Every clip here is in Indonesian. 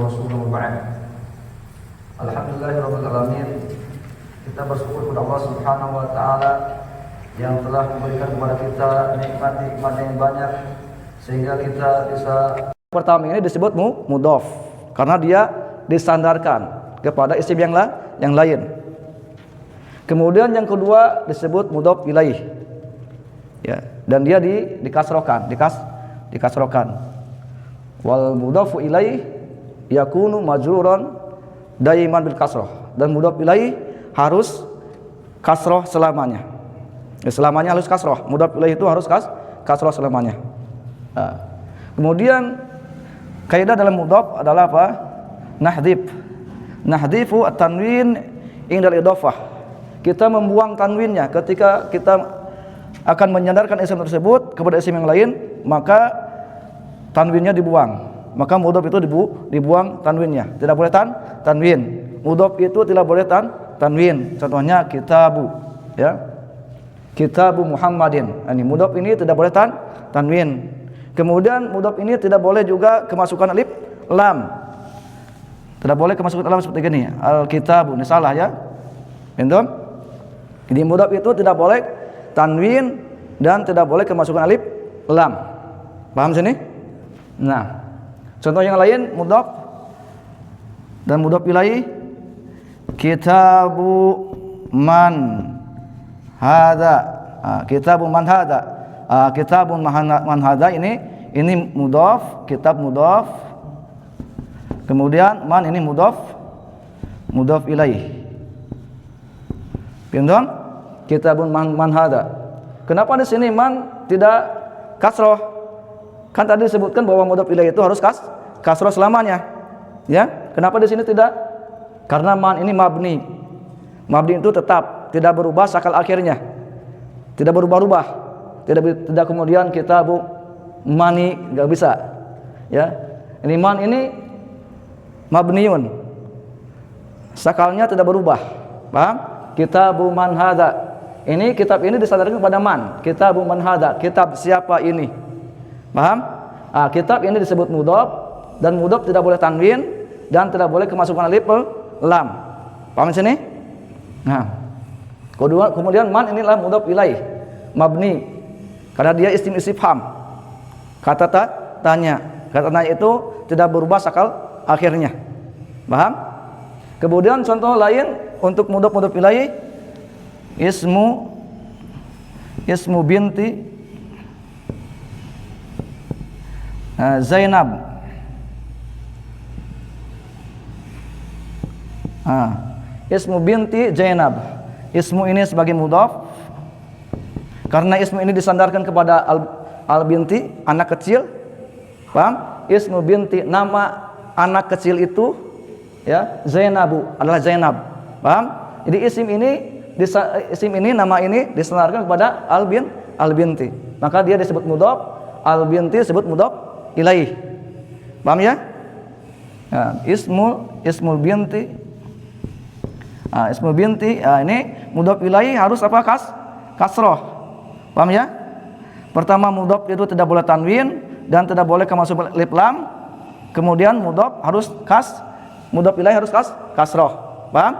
Rasulullah ba'd. Alhamdulillahirabbil alamin. Kita bersyukur kepada Allah Subhanahu wa taala yang telah memberikan kepada kita nikmat-nikmat yang banyak sehingga kita bisa. Pertama ini disebut mudhaf karena dia disandarkan kepada isim yang lain. Kemudian yang kedua disebut mudhaf ilaih. Ya, dan dia dikasrokan. Wal mudhafu ilaih yakunu majruran daiman bil kasroh, dan mudhaf ilaih harus kasroh selamanya. Selamanya harus kasroh. Mudhaf ilaih itu harus kasroh selamanya. Nah, kemudian kaidah dalam mudhaf adalah apa? Nahdhifu at-tanwin indal idhofah. Kita membuang tanwinnya ketika kita akan menyandarkan isim tersebut kepada isim yang lain, maka tanwinnya dibuang. Maka mudhaf itu dibuang tanwinnya. Tidak boleh tanwin. Mudhaf itu tidak boleh tanwin. Contohnya kitabu, ya. Kitabu Muhammadin. Ini mudhaf ini tidak boleh tanwin. Kemudian mudhaf ini tidak boleh juga kemasukan alif lam. Tidak boleh kemasukan lam seperti ini. Al-kitabu, ini salah ya. Entah? Jadi mudhaf itu tidak boleh tanwin dan tidak boleh kemasukan alif lam. Paham sini? Nah, contoh yang lain mudhaf dan mudhaf ilaih. Kitabu man hada. Kitabu man hada. Kitabun man hada ini mudhaf, kitab mudhaf. Kemudian man ini mudhaf ilaih. Pindah? Kitabun man hada. Kenapa di sini man tidak kasroh? Kan tadi disebutkan bahwa mudhaf ilaih itu harus kasroh selamanya. Ya, kenapa di sini tidak? Karena man ini mabni. Mabni itu tetap, tidak berubah sakal akhirnya. Tidak berubah-ubah. Tidak kemudian kitabu mani, enggak bisa. Ya. Ini man ini mabniun. Sakalnya tidak berubah. Paham? Kitabu man hada. Ini kitab ini disandarkan kepada man. Kitabu man hada. Kitab siapa ini? Paham? Kitab ini disebut mudhaf, dan mudhaf tidak boleh tanwin dan tidak boleh kemasukan alif lam. Paham sini? Nah, kemudian man inilah mudhaf ilaih, mabni, karena dia isim istifham. Kata tanya. Kata tanya itu tidak berubah sakal akhirnya. Paham? Kemudian contoh lain untuk mudhaf ilaih, ismu binti Zainab. Ismu binti Zainab. Ismu ini sebagai mudhaf karena ismu ini disandarkan kepada al binti, anak kecil. Paham? Ismu binti, nama anak kecil itu, ya, Zainabu adalah Zainab. Paham? Jadi isim ini nama ini disandarkan kepada al binti. Maka dia disebut mudhaf, al binti disebut mudhaf ilaih. Paham ya? Nah, ismul binti. Ismul binti, ini mudhaf ilaih harus apa? Kasroh. Paham ya? Pertama mudhaf itu tidak boleh tanwin dan tidak boleh kemasukan alif lam. Kemudian mudhaf harus mudhaf ilaih harus kasroh. Paham?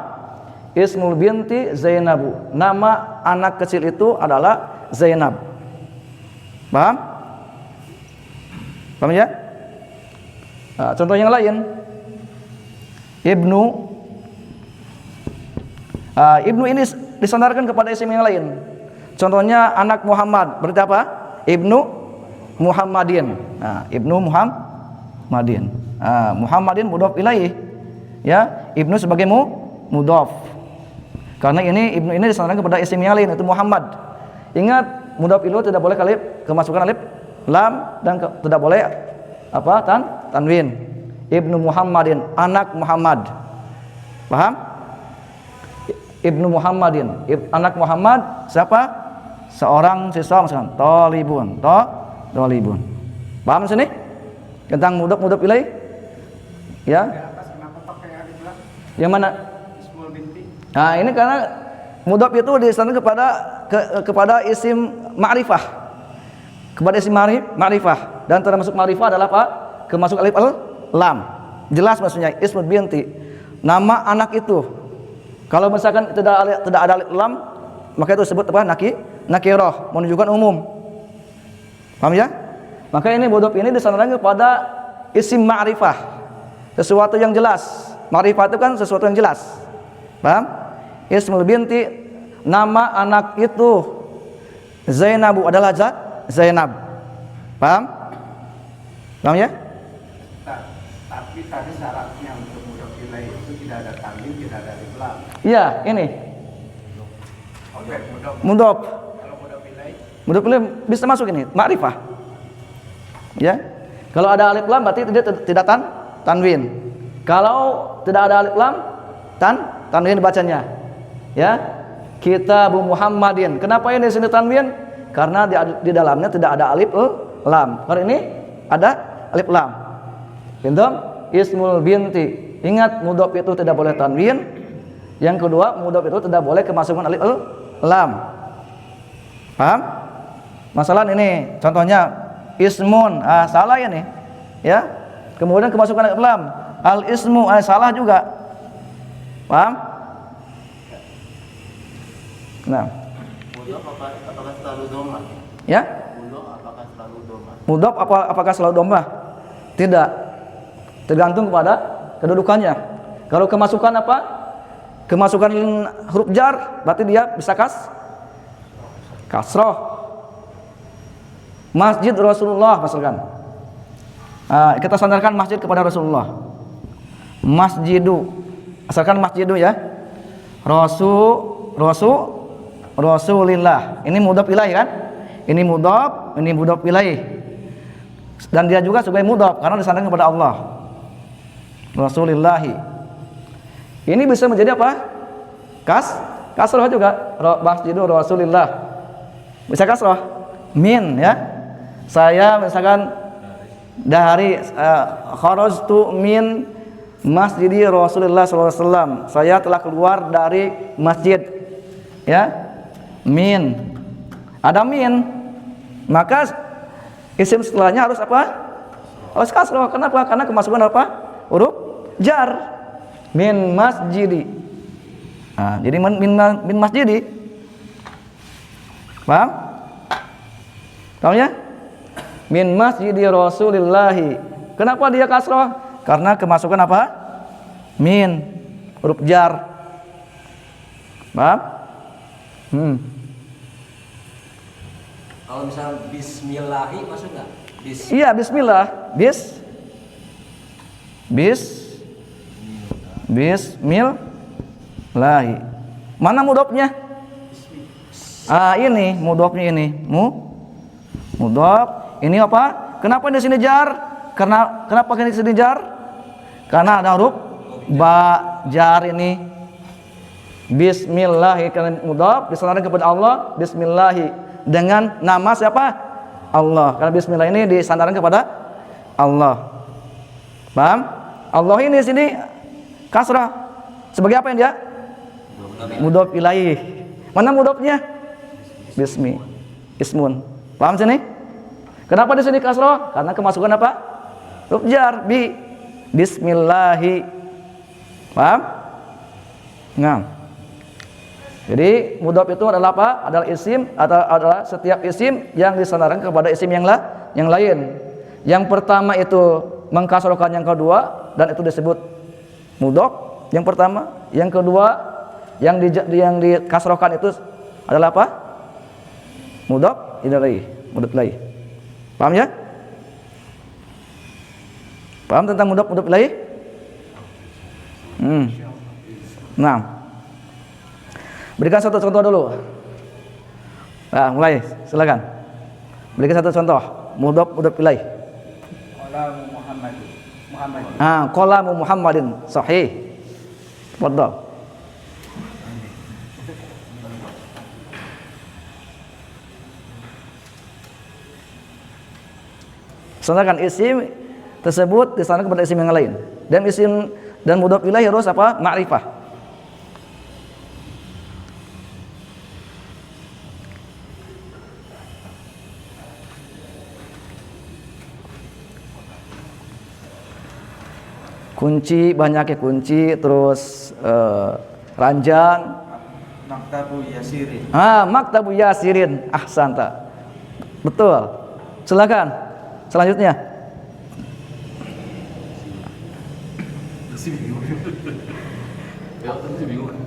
Ismul binti Zainabu. Nama anak kecil itu adalah Zainab. Paham? Paham ya? Contoh yang lain. Ibnu ini disandarkan kepada isim yang lain. Contohnya anak Muhammad. Berarti apa? Ibnu Muhammadin. Ibnu Muhammadin. Muhammadin mudhaf ilaih. Ya, ibnu sebagai mudhaf. Karena ibnu ini disandarkan kepada isim yang lain, itu Muhammad. Ingat, mudhaf ilaih tidak boleh kemasukan alif lam dan tidak boleh tanwin. Ibnu Muhammadin, anak Muhammad. Paham? Ibnu Muhammadin, anak Muhammad siapa? Seorang siswa misalkan, talibun. Paham sini? Tentang mudhaf ilaih? Ya. Yang mana? Ini karena mudhaf itu disandarkan kepada isim ma'rifah. Kepada isim ma'rifah, dan termasuk ma'rifah adalah apa? Kemasuk alif lam. jelas maksudnya ismul binti, nama anak itu. Kalau misalkan tidak ada alif lam, maka itu disebut apa? Nakirah, menunjukkan umum. Paham ya? Maka ini mudhof ini disandarkan kepada isim ma'rifah, sesuatu yang jelas. Ma'rifah itu kan sesuatu yang jelas. Paham? Ismul binti, nama anak itu Zainabu adalah Zainab. Paham? Paham ya? Tapi tadi syaratnya untuk mudhof ilaih itu tidak ada tanwin, tidak ada alif lam. Iya, ini. Oke, Mudhof. kalau mudhof ilaih Mudhof ilaih bisa masuk ini, ma'rifah. Ya. Kalau ada alif lam berarti tidak tanwin. Kalau tidak ada alif lam, tanwin bacanya. Ya. Kitabul Muhammadin. Kenapa ini di sini tanwin? Karena di dalamnya tidak ada alif lam. Kalau ini ada alif lam. Pintam ismul binti. Ingat mudhof itu tidak boleh tanwin. Yang kedua, mudhof itu tidak boleh kemasukan alif lam. Paham? Masalah ini contohnya ismun, salah ini. Ya. Kemudian kemasukan alif lam. Al ismu, salah juga. Paham? Nah. mudhof apakah selalu dhamma? Ya? Mudhof apakah selalu dhamma? Mudhof apakah selalu dhammah? Tidak. Tergantung kepada kedudukannya. Kalau kemasukan apa? Kemasukan huruf jar, berarti dia bisa kasroh. Masjid Rasulullah misalkan. Kita sandarkan masjid kepada Rasulullah. Masjidu. Asalkan masjidu ya. Rasulillah. Ini mudhof ilaih kan? Ini mudhof ilaih. Dan dia juga sebagai mudhof karena disandarkan kepada Allah. Rasulillahi. Ini bisa menjadi apa? Kasroh juga. Masjidu Rasulillah. Bisa kasroh. Min ya. Saya misalkan dari kharajtu min masjidi Rasulullah SAW. Saya telah keluar dari masjid. Ya. Min. Ada min. Maka isim setelahnya harus apa? Harus kasroh. Kenapa? Karena kemasukan apa? Huruf jar. Min masjidi. Jadi min masjidi. Paham? Paham ya? Min masjidi Rasulillahi. Kenapa dia kasroh? Karena kemasukan apa? Min, huruf jar. Paham? Kalau misalnya bismillahi masuk nggak? Iya, bismillah. Bismillahi. Mana mudhofnya? Ini mudhofnya ini. Mudhof. Ini apa? Kenapa di sini jar? Kenapa di sini jar? Karena ada huruf ba jar ini. Bismillahi karena mudhof disandarkan kepada Allah. Bismillahi dengan nama siapa? Allah. Karena bismillah ini disandarkan kepada Allah. Paham? Allah ini di sini kasrah. Sebagai apa yang dia? Mudhof ilaih. Mana mudhofnya? Ismun. Paham sini? Kenapa di sini kasroh? Karena kemasukan apa? Huruf jar. Bismillahi. Paham? Nah. Jadi mudhof itu adalah apa? Adalah isim atau adalah setiap isim yang disandarkan kepada isim yang lain. Yang pertama itu mengkasrohkan yang kedua dan itu disebut mudhof. Yang pertama, yang kedua yang dikasrohkan itu adalah apa? Mudhof ilaih. Mudhof ilaih. Paham ya? Paham tentang mudhof ilaih? Nah. Berikan satu contoh dulu. Nah, mulai, silakan. Berikan satu contoh mudhof ilaih. Qalamu Muhammadin. Sahih. Fadhal. Sandarkan isim tersebut disandarkan kepada isim yang lain. Dan isim dan mudhof ilaih harus apa? Ma'rifah. Kunci, banyaknya kunci, terus ranjang. Maktabu Yasirin. Maktabu Yasirin. Ahsanta. Betul. Silakan. Selanjutnya.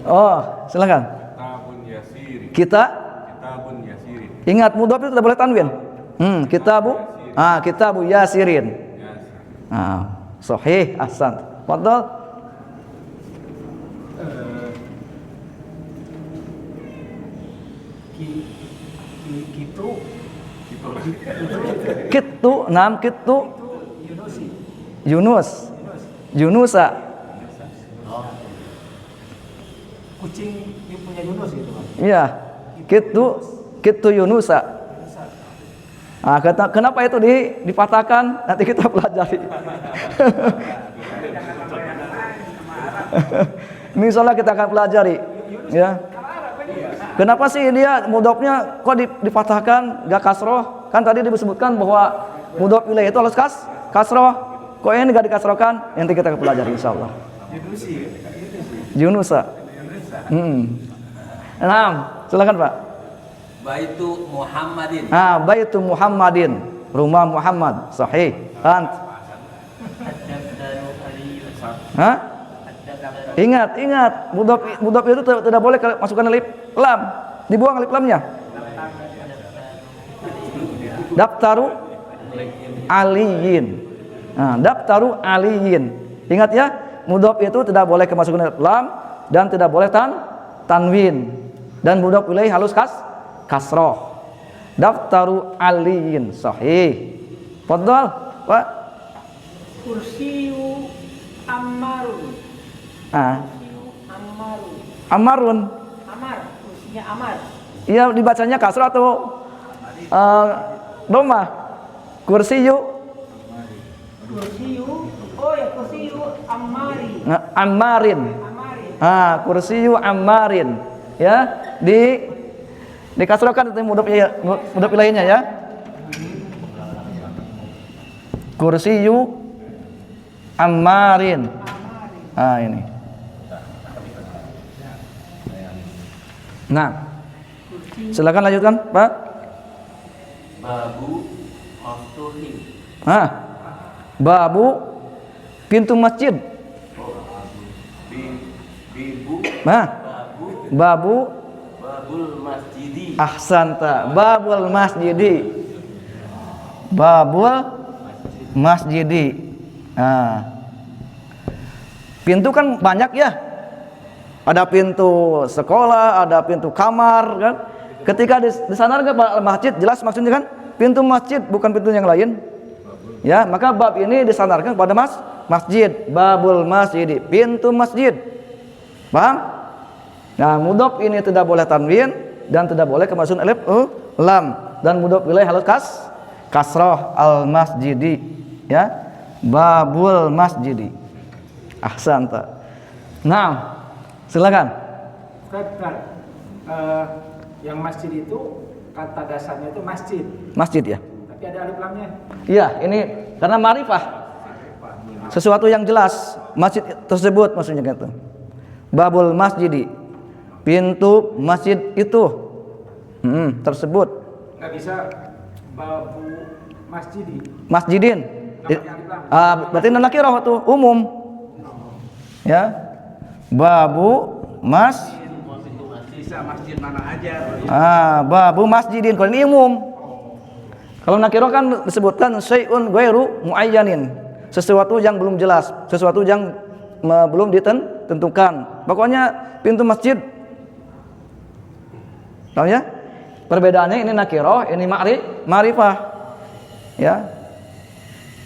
Oh, silakan. Kitabun Yasirin. Kitabun Yasirin. Ingat mudhaf itu tidak boleh tanwin. Kitabu Yasirin. Sahih, ahsan. Fadhal. Kitu Yunusa. Kucing yang punya Yunus gitu, Pak. Iya. Kitu Yunusa. Kenapa itu dipatahkan? Nanti kita pelajari. Ini insyaallah kita akan pelajari, ya. Kenapa sih dia mudhofnya kok dipatahkan gak kasroh? Kan tadi disebutkan bahwa mudhof ilaih itu harus kasroh. Kok ini gak dikasrohkan? Nanti kita akan pelajari insyaallah. Yunusa. Nah, silakan Pak. Baitu Muhammadin. Baitu Muhammadin, rumah Muhammad. Sahih. Ingat, mudhaf itu tidak boleh masukkan alif lam. Dibuang alif lamnya. Daftaru aliyin. Daftaru aliyin. Ingat ya, mudhaf itu tidak boleh kemasukan alif lam dan tidak boleh tanwin. Dan mudhaf ilaih halus kasroh. Daftaru aliyin. Sahih. Fadhal, Pak. Kursiyu Ammarun. Amarun. Kursinya Amar. Iya, dibacanya kasroh atau doma? Kursiyu. Kursiyu Ammari. Ammarin. Kursiyu Ammarin. Ya, dikasrohkan itu mudhaf ilaihnya ya. Kursiyu Ammarin. Ini. Nah, silakan lanjutkan, Pak. Babu maftuhin. Babu pintu masjid. Babul masjidi. Ahsanta. Babul masjidi. Babul masjidi. Pintu kan banyak ya. Ada pintu sekolah, ada pintu kamar kan. Ketika disandarkan pada masjid, jelas maksudnya kan pintu masjid, bukan pintu yang lain. Ya, maka bab ini disandarkan kepada masjid. Babul masjid, pintu masjid. Paham? Nah, mudhaf ini tidak boleh tanwin dan tidak boleh kemasukan alif lam, dan mudhaf ilaih halus kasroh al masjidi, ya. Babul masjidi. Ahsanta. Nah, silakan. Yang masjid itu kata dasarnya itu masjid. Masjid ya. Tapi ada alif lamnya. Iya, ini karena ma'rifah. Sesuatu yang jelas, masjid tersebut maksudnya gitu. Babul masjidi. Pintu masjid itu tersebut. Nggak bisa babu masjidi. Masjidin. Berarti nakirah itu umum. Ya. Babu Bisa masjid mana aja. Babu masjidin, kalau ini umum. Kalau nakirah kan disebutkan syai'un ghairu muayyanin, sesuatu yang belum jelas, sesuatu yang belum ditentukan. Pokoknya pintu masjid. Tahu ya? Perbedaannya ini nakirah, ini ma'rifah. Ya.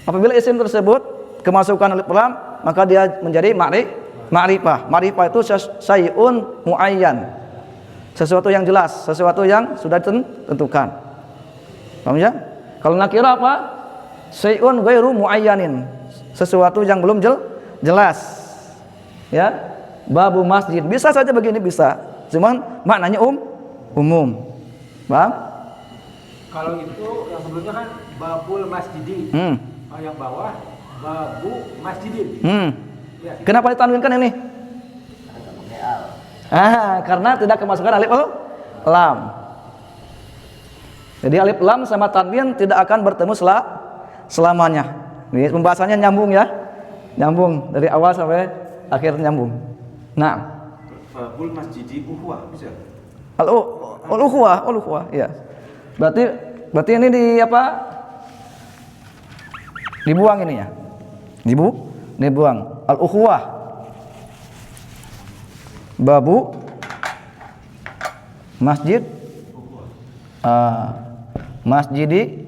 Apabila isim tersebut kemasukan alif lam, maka dia menjadi ma'rifah. Ma'rifah itu syai'un muayyan. Sesuatu yang jelas, sesuatu yang sudah ditentukan. Paham ya? Kalau nakirah apa? Syai'un ghairu muayyanin. Sesuatu yang belum jelas. Ya. Babu masjid. Bisa saja begini, bisa. Cuman maknanya umum. Paham? Kalau itu yang sebelumnya kan babul masjidi. Yang bawah babu masjidin. Kenapa ditanwinkan ini? Karena tidak kemasukan alif lam. Jadi alif lam sama tanwin tidak akan bertemu selamanya. Ini pembahasannya nyambung ya. Nyambung dari awal sampai akhir nyambung. Nah, Babul masjidi uhuwah bisa. Al-ukhuwah, ya. Berarti ini dibuang ini ya. Dibuang. Al-ukhuwah. Babu masjid masjidi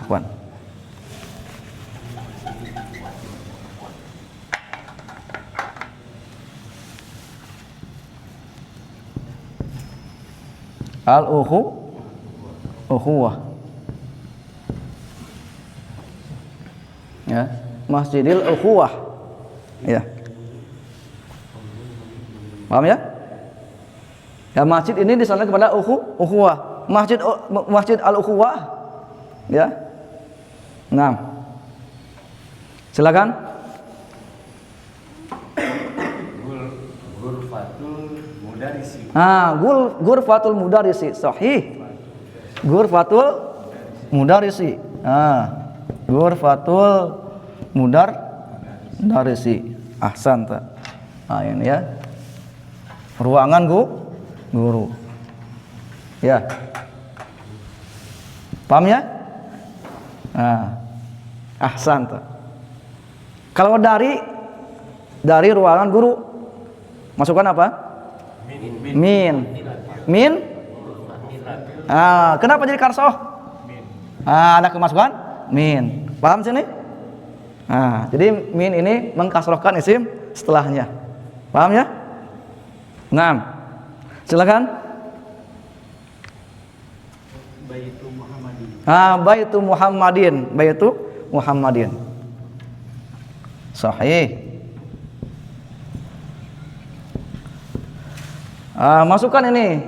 afwan. Ukhuwah. Ya, Masjidil Ukhuwah. Ya. Paham ya? Ya, masjid ini disandarkan kepada ukhuwah. Masjid Al-Ukhuwah. Ya. Nah. Silakan. Ghurfatul mudarisi. Ghurfatul mudarisi. Sahih. Ghurfatul mudarisi. Ghurfatul mudarisi. Ahsanta. Ini ya. Ruangan guru. Ya. Paham ya? Ahsanta. Kalau dari ruangan guru masukkan apa? Min. Kenapa jadi karsoh? Ada kemasukan min. Paham sini? Jadi min ini mengkasrohkan isim setelahnya. Paham ya? Nah, silakan. Baitu Muhammadin. Sahih. Masukkan ini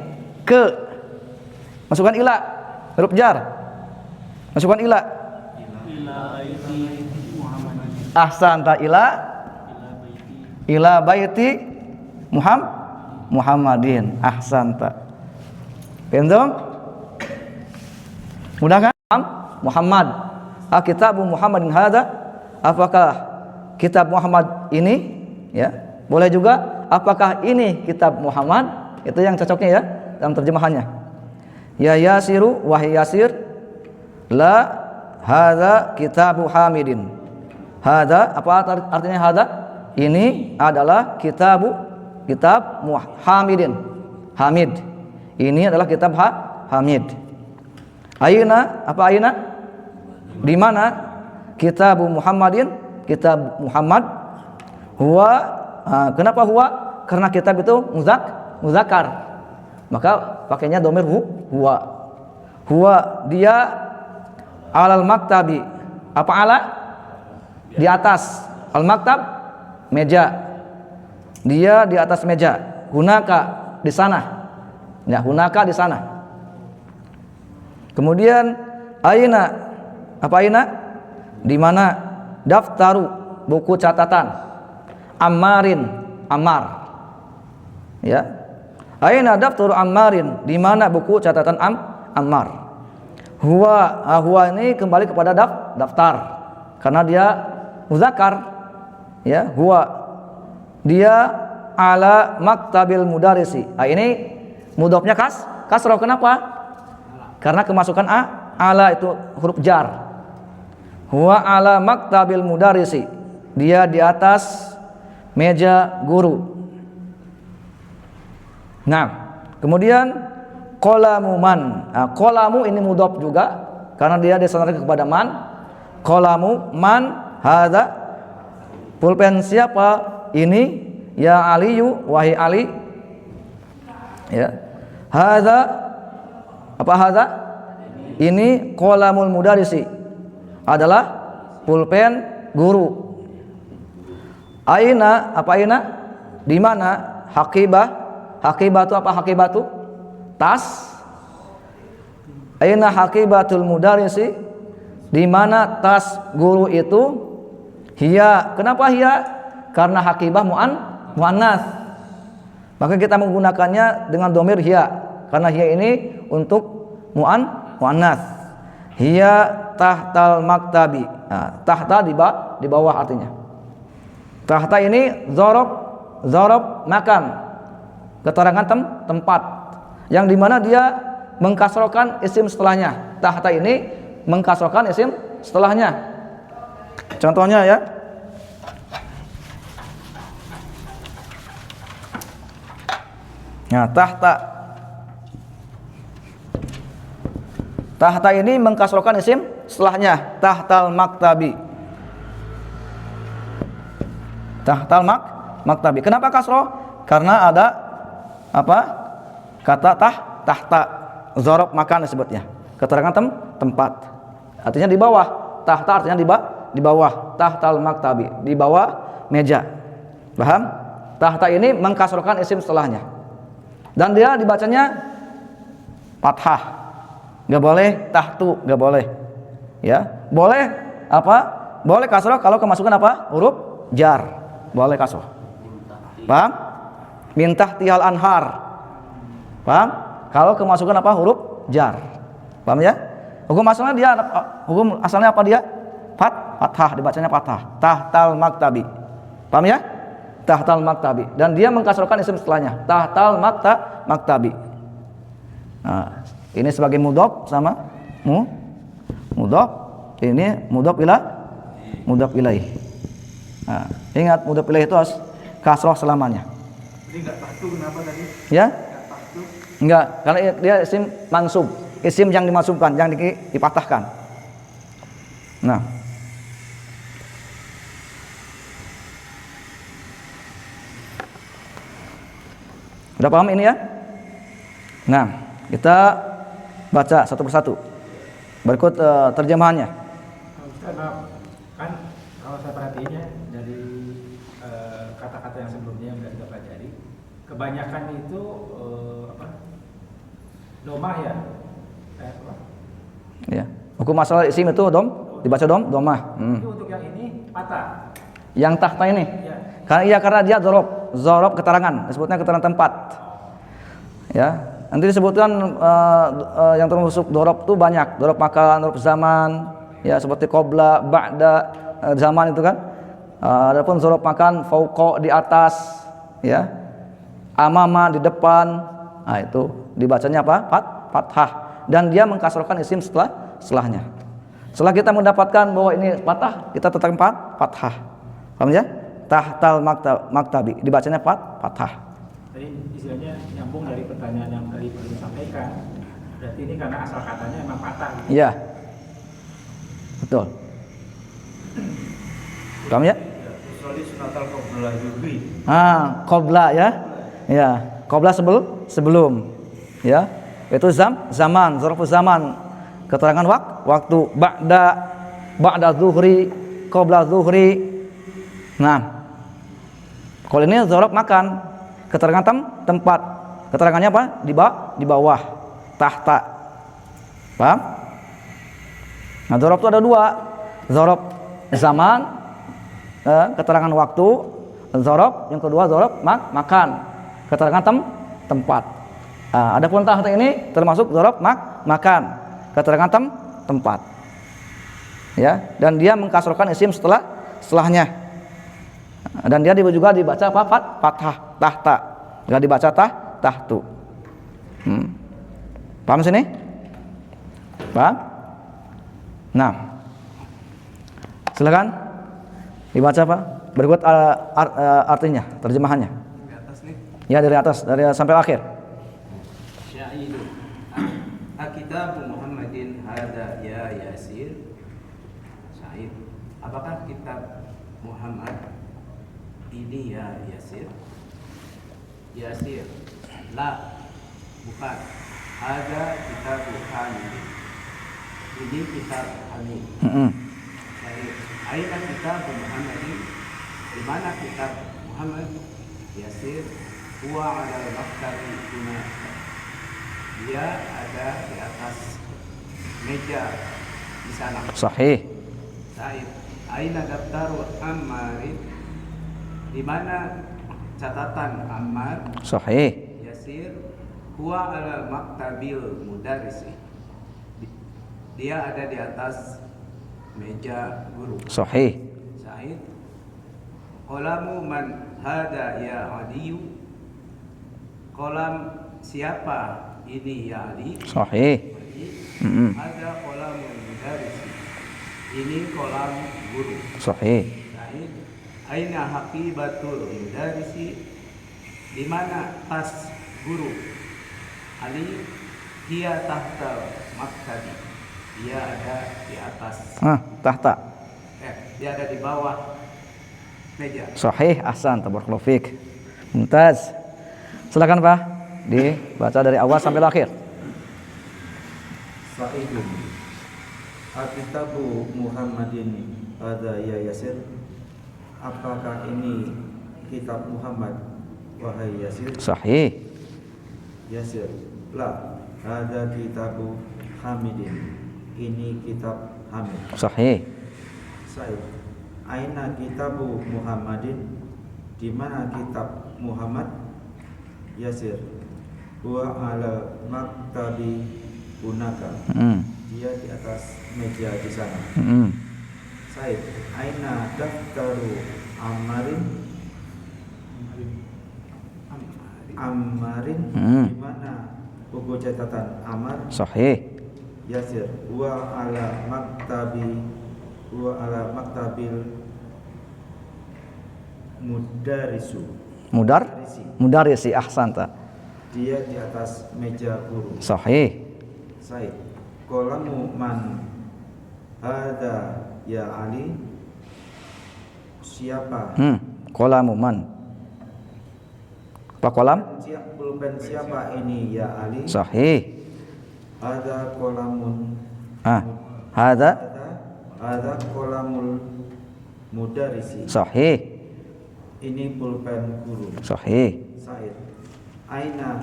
masukkan ila huruf jar. Masukkan ila. Ahsanta ila baiti Muhammadin. Ahsanta. Pendom? Mudah kan? Muhammad. Kitabu Muhammadin hada. Apakah kitab Muhammad ini? Ya. Boleh juga apakah ini kitab Muhammad? Itu yang cocoknya ya dalam terjemahannya. Ya Yasiru wahai Yasir, la hada kitabu Hamidin. Hada apa artinya hada? Ini adalah kitab Hamidin. Hamid. Ini adalah kitab Hamid. Aina apa aina? Di mana? Kitab Muhammadin, kitab Muhammad. Huwa, kenapa huwa? Karena kitab itu muzakkar. Maka pakainya dhamir huwa. Huwa dia alal maktabi. Apa ala? Di atas. Al maktab meja. Dia di atas meja. Hunaka di sana. Ya, hunaka di sana. Kemudian aina apa aina? Di mana? Daftaru buku catatan. Ammarin Ammar. Ya. Aina daftaru Ammarin? Di mana buku catatan Ammar? Huwa ini kembali kepada daftar karena dia muzakkar. Ya, huwa dia ala maktabil mudarisi. Ini mudhofnya kasroh. Kenapa? Karena kemasukan ala itu huruf jar. Huwa ala maktabil mudarisi. Dia di atas meja guru. Nah, kemudian qalamu man. Qalamu ini mudhof juga karena dia disandarkan kepada man. Qalamu man hadza. Pulpen siapa ini? Ya Aliyu wahai Ali. Ya. Hadza apa hadza? Ini qalamul mudarisi. Adalah pulpen guru. Aina apa aina? Di mana? Haqibah. Haqibatu apa haqibatu? Tas. Aina haqibatul mudarisi? Di mana tas guru itu? Hiya. Kenapa hiya? Karena hakibah muannas. Maka kita menggunakannya dengan domir hiya. Karena hiya ini untuk muannas. Hiya tahtal maktabi. Nah, tahta di bawah artinya. Tahta ini zorob makan. Keterangan tempat. Yang dimana dia mengkasrokan isim setelahnya. Tahta ini mengkasrokan isim setelahnya. Contohnya ya. Nah, tahta ini mengkasrokan isim setelahnya. Tahtal maktabi. Tahtal maktabi. Kenapa kasroh? Karena ada apa? Kata tahta. Zorob makan disebutnya. Keterangan tempat. Artinya di bawah. Tahta artinya di bawah. Tahtal maktabi. Di bawah meja. Paham? Tahta ini mengkasrokan isim setelahnya. Dan dia dibacanya fathah. Enggak boleh tahtu, enggak boleh. Ya, boleh apa? Boleh kasroh kalau kemasukan apa? Huruf jar. Boleh kasroh. Paham? Mintah tihal anhar. Paham? Kalau kemasukan apa? Huruf jar. Paham ya? Hukum asalnya apa dia? Fathah, dibacanya fathah. Tahtal maktabi. Paham ya? Tahtal maktabi. Dan dia mengkasrohkan isim setelahnya. Tahtal maktabi. Nah, ini sebagai mudhof sama mudhof. Ini mudhof ilaih. Nah, ingat mudhof ilaih itu harus kasroh selamanya. Jadi enggak tahtu kenapa tadi? Ya? Enggak tahtu. Enggak, karena dia isim mansub. Isim yang dimasukkan, yang dipatahkan. Nah. Udah paham ini ya? Nah, kita baca satu persatu. Berikut terjemahannya. Ustaz, maaf. Kan kalau saya perhatiin ya dari kata-kata yang sebelumnya yang sudah kita pelajari, kebanyakan itu domah ya. Ya. Hukum masalah isim itu dibaca domah. Itu untuk yang ini patah. Yang tahta ini. Ya. Karena dia zorob keterangan, disebutnya keterangan tempat. Ya, nanti disebutkan yang termasuk dorob itu banyak, dorob makan, dorob zaman, ya seperti qabla, ba'da, zaman itu kan. Adapun dorob makan fauqa di atas, ya, amama di depan, nah itu dibacanya apa? Fathah. Dan dia mengkasrohkan isim setelahnya. Setelah kita mendapatkan bahwa ini fathah, kita tetapkan fathah. Paham ya? Tahtal maktabi, dibacanya fathah. Jadi istilahnya nyambung dari pertanyaan yang tadi perlu disampaikan. Berarti ini karena asal katanya emang patah. Gitu. Iya. Betul. Paham ya? Kecuali sunatal qabla juga. Qabla ya. Ya, qabla sebelum. Ya. Itu zaman, zarfu zaman. Keterangan waktu, ba'da zuhri, qabla zuhri. Nah. Kalau ini zarf makan, keterangan tempat. Keterangannya apa? Di bawah, tahta. Paham? Nah, zarf itu ada dua. Zarf zaman, keterangan waktu. Zarf yang kedua zarf makan, keterangan tempat. Nah, adapun tahta ini termasuk zarf makan, keterangan tempat. Ya, dan dia mengkasrohkan isim setelahnya. Dan dia juga dibaca apa? Fathah, tahta. Enggak dibaca tahtu. Paham sini? Paham? Nah. Silakan dibaca Pak. Berikut artinya, terjemahannya. Di atas nih. Ya, dari atas, dari sampai akhir. Sya'idu. Kitab Muhammadin hada ya Yasir. Sya'id. Apakah kitab Muhammad ini ya Yasir? Yasir. La. Bukan. Ada kitab Hamid. Ini kitab Hamid. Aina kitab Muhammadin. Di mana kitab Muhammad? Yasir. Huwa ala al-maktabi huna. Dia ada di atas meja di sana. Sahih. Sa'id. Aina daftaru Ammarin? Di mana catatan Ammar? Sahih. Yasir huwa ala maktabil mudarrisi. Dia ada di atas meja guru. Sahih. Sa'id qalamu man hada ya Aliyu? Kolam siapa ini ya Ali? Sahih. Ada kolam mudarrisi. Ini kolam guru. Sahih. Sa'id aina haqibatul mudarrisi? Di mana tas guru? Ali dia tahta maktabi. Dia ada di atas. Tahta. Dia ada di bawah meja. Sahih. Ahsan, tabarakallahu fiik. Mumtaz. Silakan Pak, dibaca dari awal sampai akhir. Sa'idun Akitabu Muhammadin ada ya Yasir. Apakah ini kitab Muhammad wahai Yasir? Sahih. Yasir la ada kitabu Hamidin. Ini kitab Hamid. Sahih. Sa'id aina kitabu Muhammadin? Di mana kitab Muhammad? Yasir huwa ala maktabi hunaka. Dia di atas meja di sana. Said aina daftaru Ammarin? Ammarin di mana buku catatan Ammar? Sahih. Yasir huwa ala maktabil mudarrisu. Mudarrisi. Ahsanta. Dia di atas meja guru. Sahih. Said qalamu man hada ya Ali? Siapa? Qalamu man. Apa kolam? Pulpen siapa ini ya Ali? Sahih. Ada qalamun. Hada qalamul mudarrisi. Sahih. Ini pulpen guru. Sahih. Said aina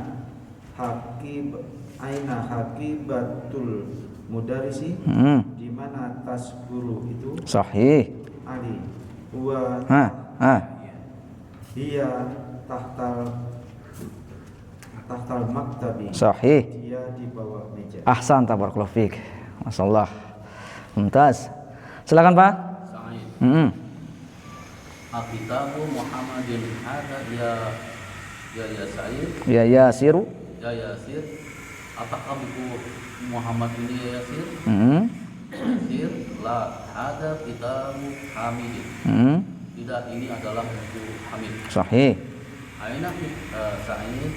haqibatul mudarrisi? Di mana tas guru itu? Sahih. Ali huwa dia tahtal maktabi. Sahih. Dia di bawah meja. Ahsan, tabarakallahu fiik. Masyaallah. Mumtaz. Silakan Pak. Sa'id. Akitabu Muhammadin hada ya Sa'id. Ya Yasiru. Ya Yasir. Apakah buku Muhammad ini ya Yasir? Yasir la hada kitabu Hamidin. Tidak, ini adalah buku Hamid. Sahih. Sa'id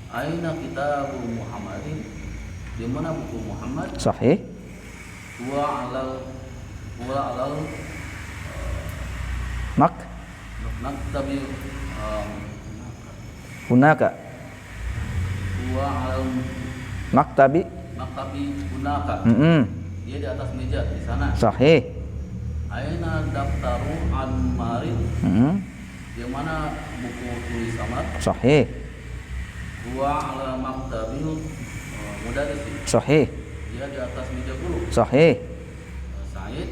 aina kitabu Muhammadin? Di mana buku Muhammad? Sahih. Huwa alal maktabi hunaka. Huwa alal Maktabi. hunaka. Dia di atas meja di sana. Sahih. Aina daftaru Ammarin? Di mana buku tulis Ammar? Sahih. Huwa ala maktabil mudarrisi. Sahih. Dia di atas meja guru. Sahih. Sa'id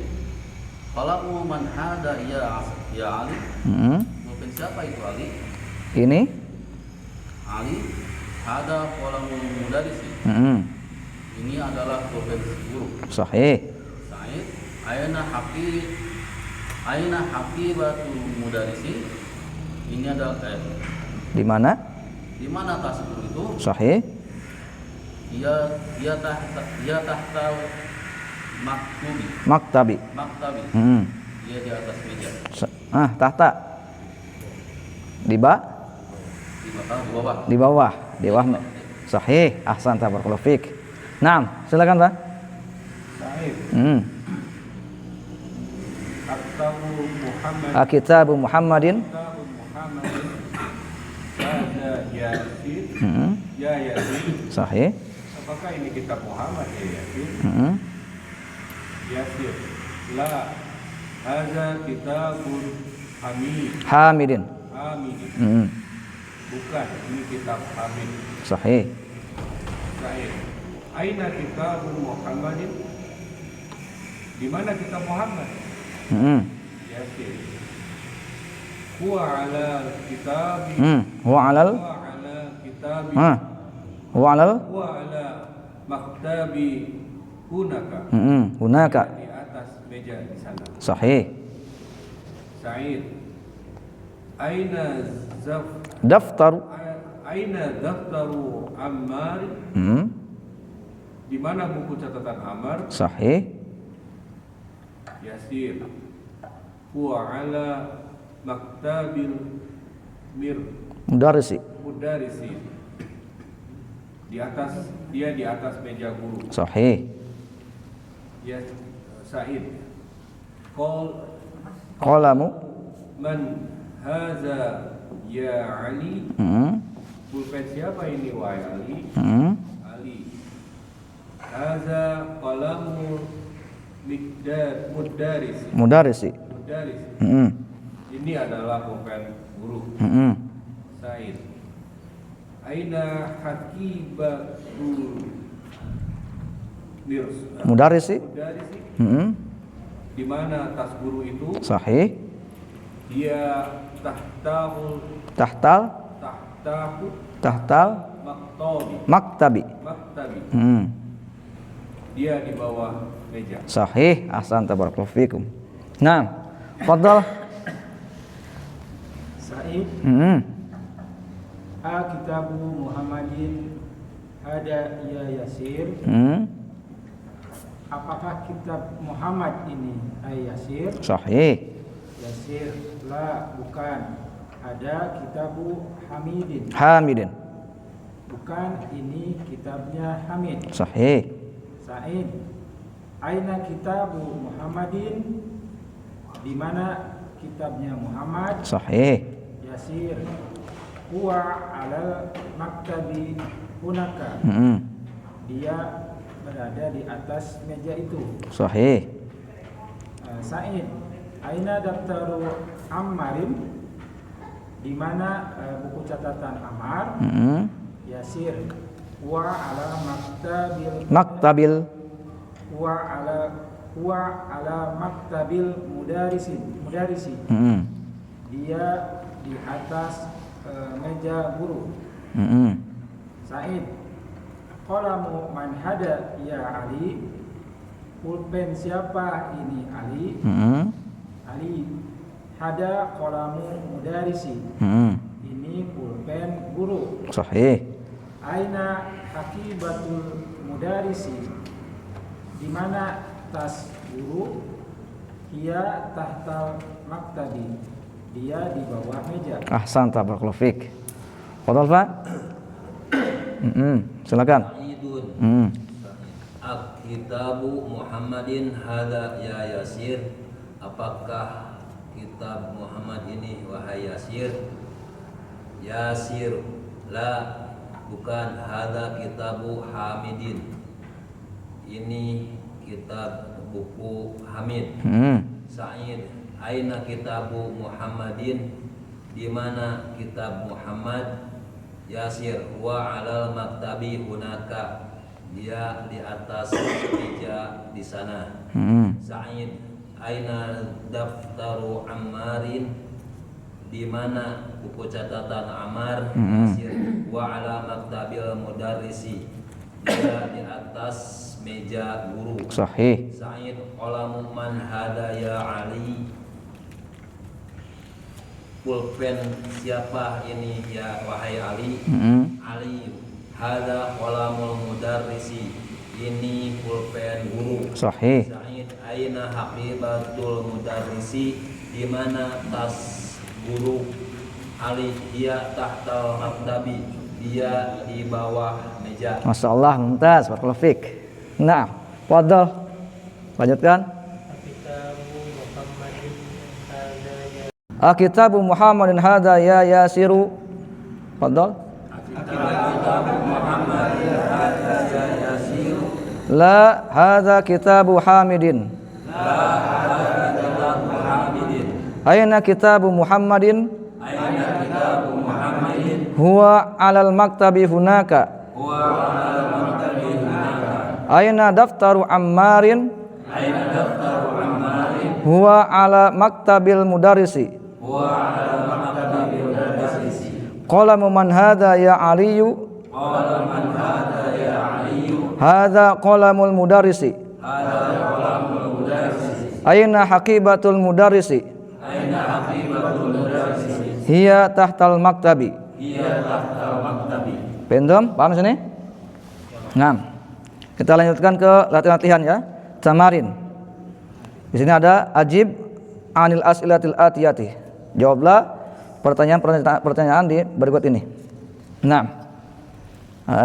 qalamu man hada ya Ali? Pulpen siapa itu Ali? Ini. Ali hada qalamu mudarrisi. Ini adalah pulpen guru. Sahih. Sa'id aina haqibatul mudarrisi? Ini adalah Di mana? di mana tas guru itu? Sahih. Dia tahta Maktabi. maktabi. Dia di atas meja. Tahta. Di bawah. Di bawah. Di bawah. Sahih. Ahsan, tabarakallahu fiik. Naam, silakan Pak. Sa'id Kitabu Muhammadin. Ada Yasir. Ya Yasir. Sahih. Apakah ini kitab Muhammad ya Yasir? Yasir la hadza kitabun Hamidin. Hamidin. Bukan, ini kitab Hamid. Sahih. Sa'id aina kitabun Muhammadin? Di mana kitab Muhammad? Yasir. Huwa ala kitabi. Huwa alal Huwa ala kitabi. huwa alal Huwa ala maktabi hunaka. hunaka. Di atas meja di sana. Sahih. Sa'id. Aina Daftar. Aina daftaru Ammar? Di mana buku catatan Ammar? Sahih. Yasir. Huwa ala maktabil Mudarrisi. mudarrisi. Dia di atas meja guru. Sahih. Ya Sa'id. Qalamu. Man haza ya Ali? Pulpen siapa ini wahai Ali? Ali. Haza qalamu mudarrisi. Mudarrisi. Ini adalah pulpen guru. Said. Aina hakibatul Mudarrisi. mudarrisi? Di mana tas guru itu? Sahih. Dia tahtahu tahtal maktabi. Dia di bawah meja. Sahih. Ahsan, tabarakallahu fikum. Nah, fadhal. Sa'id. Kitabu Muhammadin hada ya Yasir. Apakah kitab Muhammad ini ay Yasir? Sahih. Yasir la, bukan. Ada kitabu Hamidin. Bukan, ini kitabnya Hamid. Sahih. Sa'id. Aina kitabu Muhammadin? Di mana kitabnya Muhammad? Sahih. Yasir. Huwa alal maktabi hunaka. Dia berada di atas meja itu. Sahih. Sa'id. Aina daftaru Ammarin? Di mana buku catatan Ammar? Yasir. Huwa ala Maktabil. Huwa ala maktabil mudarrisi. Dia di atas meja guru. Sa'id. Qalamu man hada ya Ali? Pulpen siapa ini Ali? Ali. Hada qalamu mudarrisi. Ini pulpen guru. Sahih. Aina hakibatul mudarrisi? Di mana tas guru? Dia tahtal maktabi. Dia di bawah meja. Ahsan, tabarakallahu fik. Fadhal, Pak. Silakan. Kitabu Muhammadin hada ya Yasir. Apakah kitab Muhammad ini wahai Yasir? Yasir la, bukan. Hada kitabu Hamidin. Ini kitab buku Hamid. Sa'id. Aina kitabu Muhammadin? Di mana kitab Muhammad? Yasir. Wa alal maktabi hunaka. Dia di atas meja di sana. Sa'id. Aina daftaru Ammarin? Di mana buku catatan Ammar? Yasir. Wa ala maktabil mudarrisi. Dia di atas meja guru. Sahih. Sa'id. Qalamu man hada ya Ali? Pulpen siapa ini ya wahai Ali? Ali. Hada qalamul mudarrisi. Ini pulpen guru. Sahih. Sa'id. Aina haqibatul mudarrisi? Di mana tas guru? Ali. Dia tahtal maktabi. Dia di bawah meja. Masya Allah, mumtaz, barakallahu fik. Nah, fadhal. Lanjutkan. Kitabu Muhammadin hada ya Yasiru. Fadhal. La, hadza kitabu Hamidin. Aina kitabu Muhammadin? Huwa alal maktabi hunaka. Aina daftaru Ammarin? huwa ala maktabil mudarrisi. Qalamu man hadha ya aliyu. Hadha qalamul mudarrisi. Aina haqibatul mudarrisi. Hiya tahtal maktabi. Pendom, paham sini? Nah, kita lanjutkan ke latihan-latihan ya. Tamarin. Di sini ada ajib anil as'ilatil atiyati. Jawablah pertanyaan di berikut ini. Nah,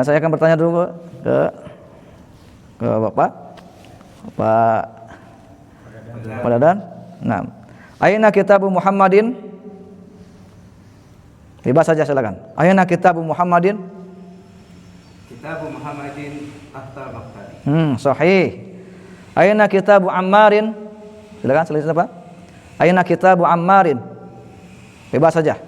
saya akan bertanya dulu ke Bapak Dadan. Nah, aina kitabu Muhammadin? Bebas saja silakan. Aina kitabu Muhammadin? Kitabu Muhammadin tahta maktabi. Sahih. Aina kitabu Ammarin? Silakan selanjutnya Pak. Aina kitabu Ammarin? Bebas saja.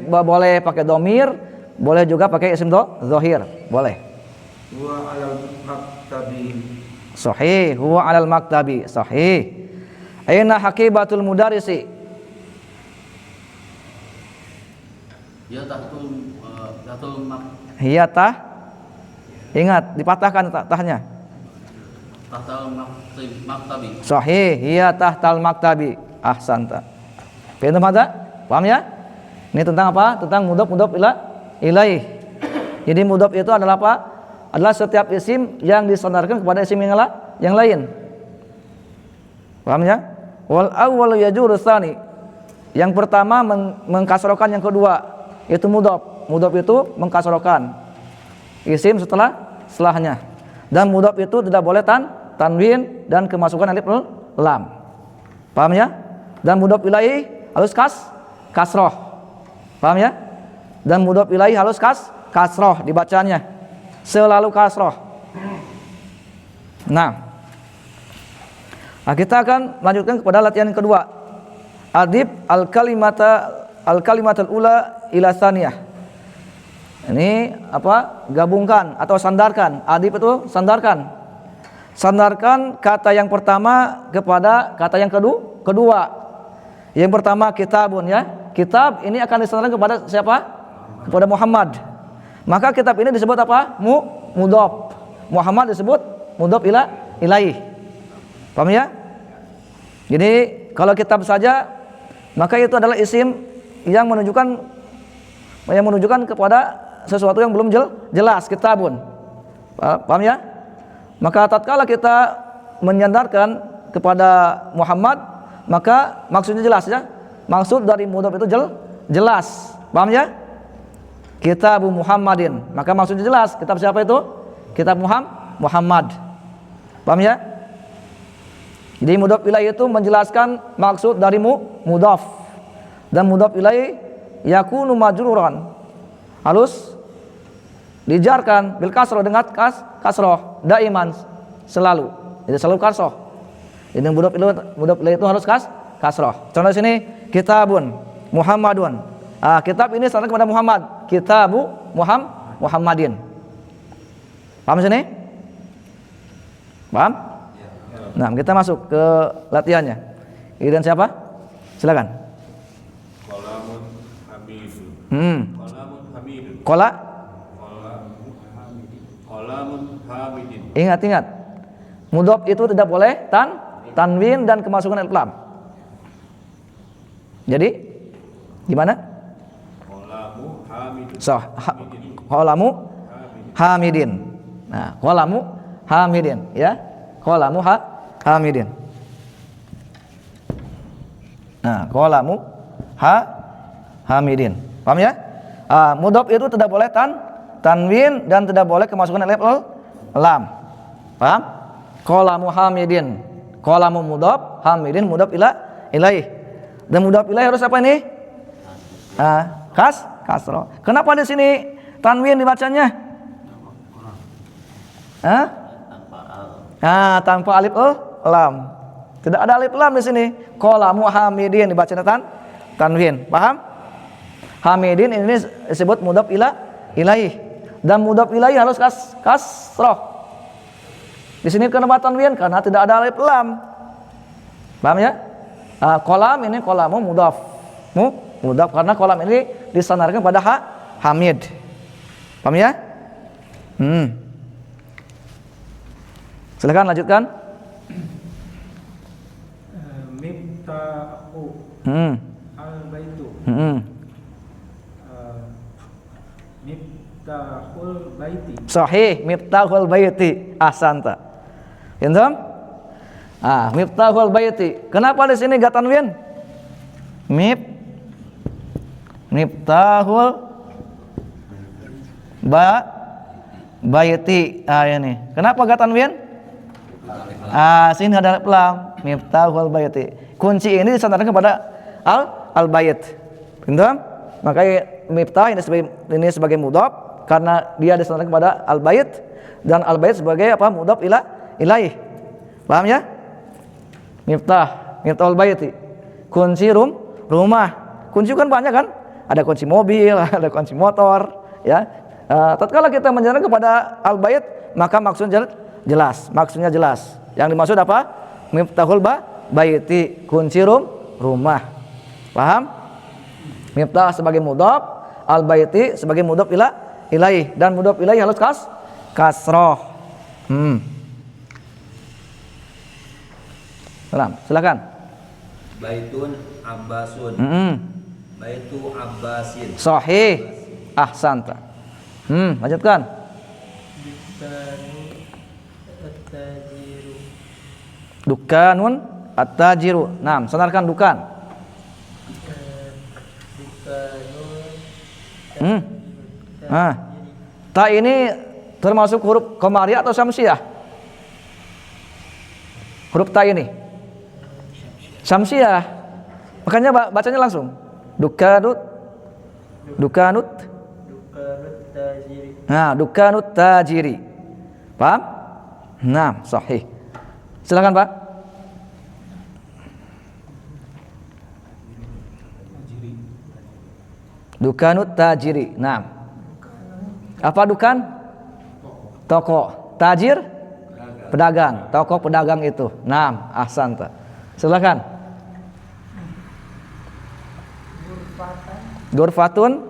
Boleh pakai domir, boleh juga pakai isim dhohir, boleh. Huwa alal maktabi. Sahih, huwa alal maktabi. Sahih. Aina haqibatul mudarrisi? Ya tahtul Hiya tah. Ingat, dipatahkan tahnya. tahtal maktabi. Sahih, hiya tahtal maktabi. Ahsanta. Paham ada? Paham ya? Ini tentang apa? Tentang mudhaf ilaih. Jadi mudhaf itu adalah apa? Adalah setiap isim yang disandarkan kepada isim yang lain. Paham ya? Wal awwalu yajuru tsani. Yang pertama mengkasrokan yang kedua, itu mudhaf. Mudhaf itu mengkasrokan isim setelahnya. Dan mudhaf itu tidak boleh tanwin dan kemasukan alif lam. Paham ya? Dan mudhaf ilaih harus kasroh. Paham ya? Dan mudhaf ilaih harus kasroh dibacanya. Selalu kasroh. Nah, kita akan lanjutkan kepada latihan yang kedua. Adib al-kalimatul ula ila tsaniyah. Ini apa? Gabungkan atau sandarkan. Adib itu sandarkan. Sandarkan kata yang pertama kepada kata yang kedua. Yang pertama kitabun ya. Kitab ini akan disandarkan kepada siapa? Kepada Muhammad. Maka kitab ini disebut apa? Mudhaf. Muhammad disebut mudhaf ilaih. Paham ya? Jadi kalau kitab saja maka itu adalah isim yang menunjukkan kepada sesuatu yang belum jelas, kitabun. Paham ya? Maka tatkala kita menyandarkan kepada Muhammad, maka maksudnya jelas ya. Maksud dari mudhaf itu jelas. Paham ya? Kitabu Muhammadin. Maka maksudnya jelas. Kitab siapa itu? Kitab Muhammad. Paham ya? Jadi mudhaf ilaih itu menjelaskan maksud dari mudhaf. Dan mudhaf ilaih yakunu majruran. Halus dijarkan bil kasroh dengan kasroh daiman selalu. Jadi selalu kasroh. Jadi mudhaf ilaih itu harus kasroh. Contoh sini kitabun Muhammadun. Kitab ini sanad kepada Muhammad. Kitabu Muhammadin. Paham sini? Paham? Nah, kita masuk ke latihannya. Giliran siapa? Silakan. Qalamun hamidun. Qalamun hamidun. Qalamun hamidin. Ingat. Mudhaf itu tidak boleh tanwin dan kemasukan alif lam. Jadi gimana? Qalamu hamidun. Qalamu hamidin. Nah, qalamu hamidin ya. Qalamu hamidin. Nah, qalamu hamidin. Paham ya? Mudhaf itu tidak boleh tanwin dan tidak boleh kemasukan alif lam. Paham? Qalamu hamidin. Qalamu mudhaf, hamidin mudhaf ilaih. Dan mudhaf ilaih harus apa ini? Kasroh. Kenapa di sini tanwin dibacanya? Tanpa alif lam. Tidak ada alif lam di sini. Qalamu hamidin dibacanya tanwin. Paham? Hamidin ini disebut mudhaf ilaih. Dan mudhaf ilaih harus kasroh. Di sini kenapa tanwin? Karena tidak ada alif lam. Paham ya? Kolam ini kolamu mudhaf. Mudhaf karena kolam ini disandarkan pada hamid. Paham ya? Silakan lanjutkan. Miftahu al-baitu. Miftahul baiti. Sahih, miftahul baiti. Ahsanta. Pintam? Miftahul baiti. Kenapa di sini gak tanwin? Miftahul baiti. Ini. Kenapa gak tanwin? Sini ada alif lam. Miftahul baiti. Kunci ini disandarkan kepada al-bait. Pintam? Makanya miftah ini sebagai mudhaf karena dia disandarkan kepada al-bait dan al-bait sebagai apa? Mudhaf ilaih. Paham ya? Miftahul baiti. Kunci rumah. Kunci kan banyak kan? Ada kunci mobil, ada kunci motor, ya. Tatkala kita menjelaskan kepada al-bait, maka maksudnya jelas. Yang dimaksud apa? Miftahul baiti, kunci rumah. Paham? Miftah sebagai mudhaf, al-baiti sebagai mudhaf ilaih dan mudhaf ilaih harus kasroh. Silakan. Baitun Abbasun. Baitu Abbasin. Sahih. Ahsanta. Lanjutkan. Dukanun at-tajiru. Sandarkan dukan. Ta ini termasuk huruf qamariyah atau syamsiyah? Huruf ta ini syamsiyah. Makanya bacanya langsung. Dukanut tajiri. Dukanut tajiri. Paham? Sahih. Silakan, Pak. Dukanut tajiri. Apa dukan? Toko. Tajir? Pedagang. Toko pedagang itu. Ahsanta. Silakan. Gurfatun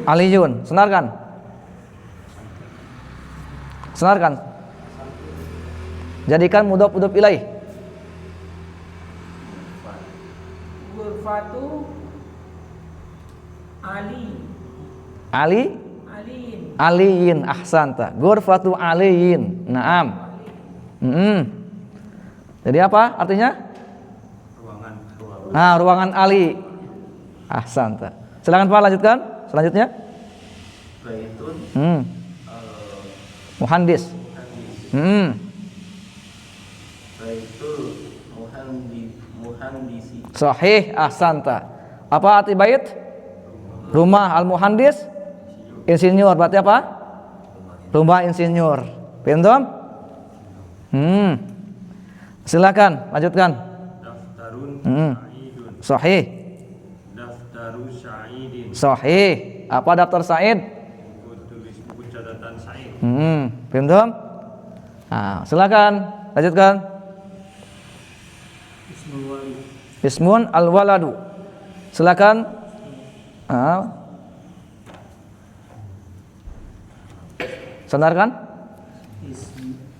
aliyun. Senarkan. Jadikan mudhaf ilaih. Gurfatu aliyin. Ahsanta. Gurfatu aliyin. Jadi apa artinya? Ruangan Ali. Ahsanta. Silakan Pak lanjutkan. Selanjutnya. Baitun Muhandis. Baitul muhandisi. Sahih. Ahsanta. Apa arti bait? Rumah al-muhandis insinyur. Berarti apa? Rumah insinyur. Pintam? Silakan lanjutkan. Daftarun sa'idun. Sahih. Daftaru sa'idin. Sahih. Apa daftar Said? Buku catatan Sa'id. Pintam? Silakan lanjutkan. Ismun al-waladu. Silakan. Sandarkan.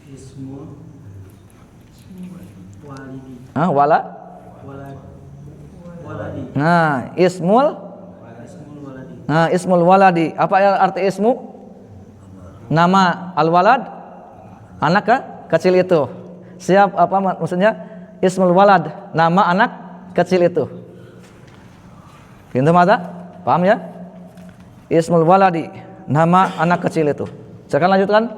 Ismul walidi. Waladi. Ismul waladi. Apa arti ismu? Nama al-walad, anak kecil itu. Apa maksudnya? Ismul walad, nama anak kecil itu. Pintu mata? Paham ya? Ismul waladi, nama anak kecil itu. Silakan lanjutkan.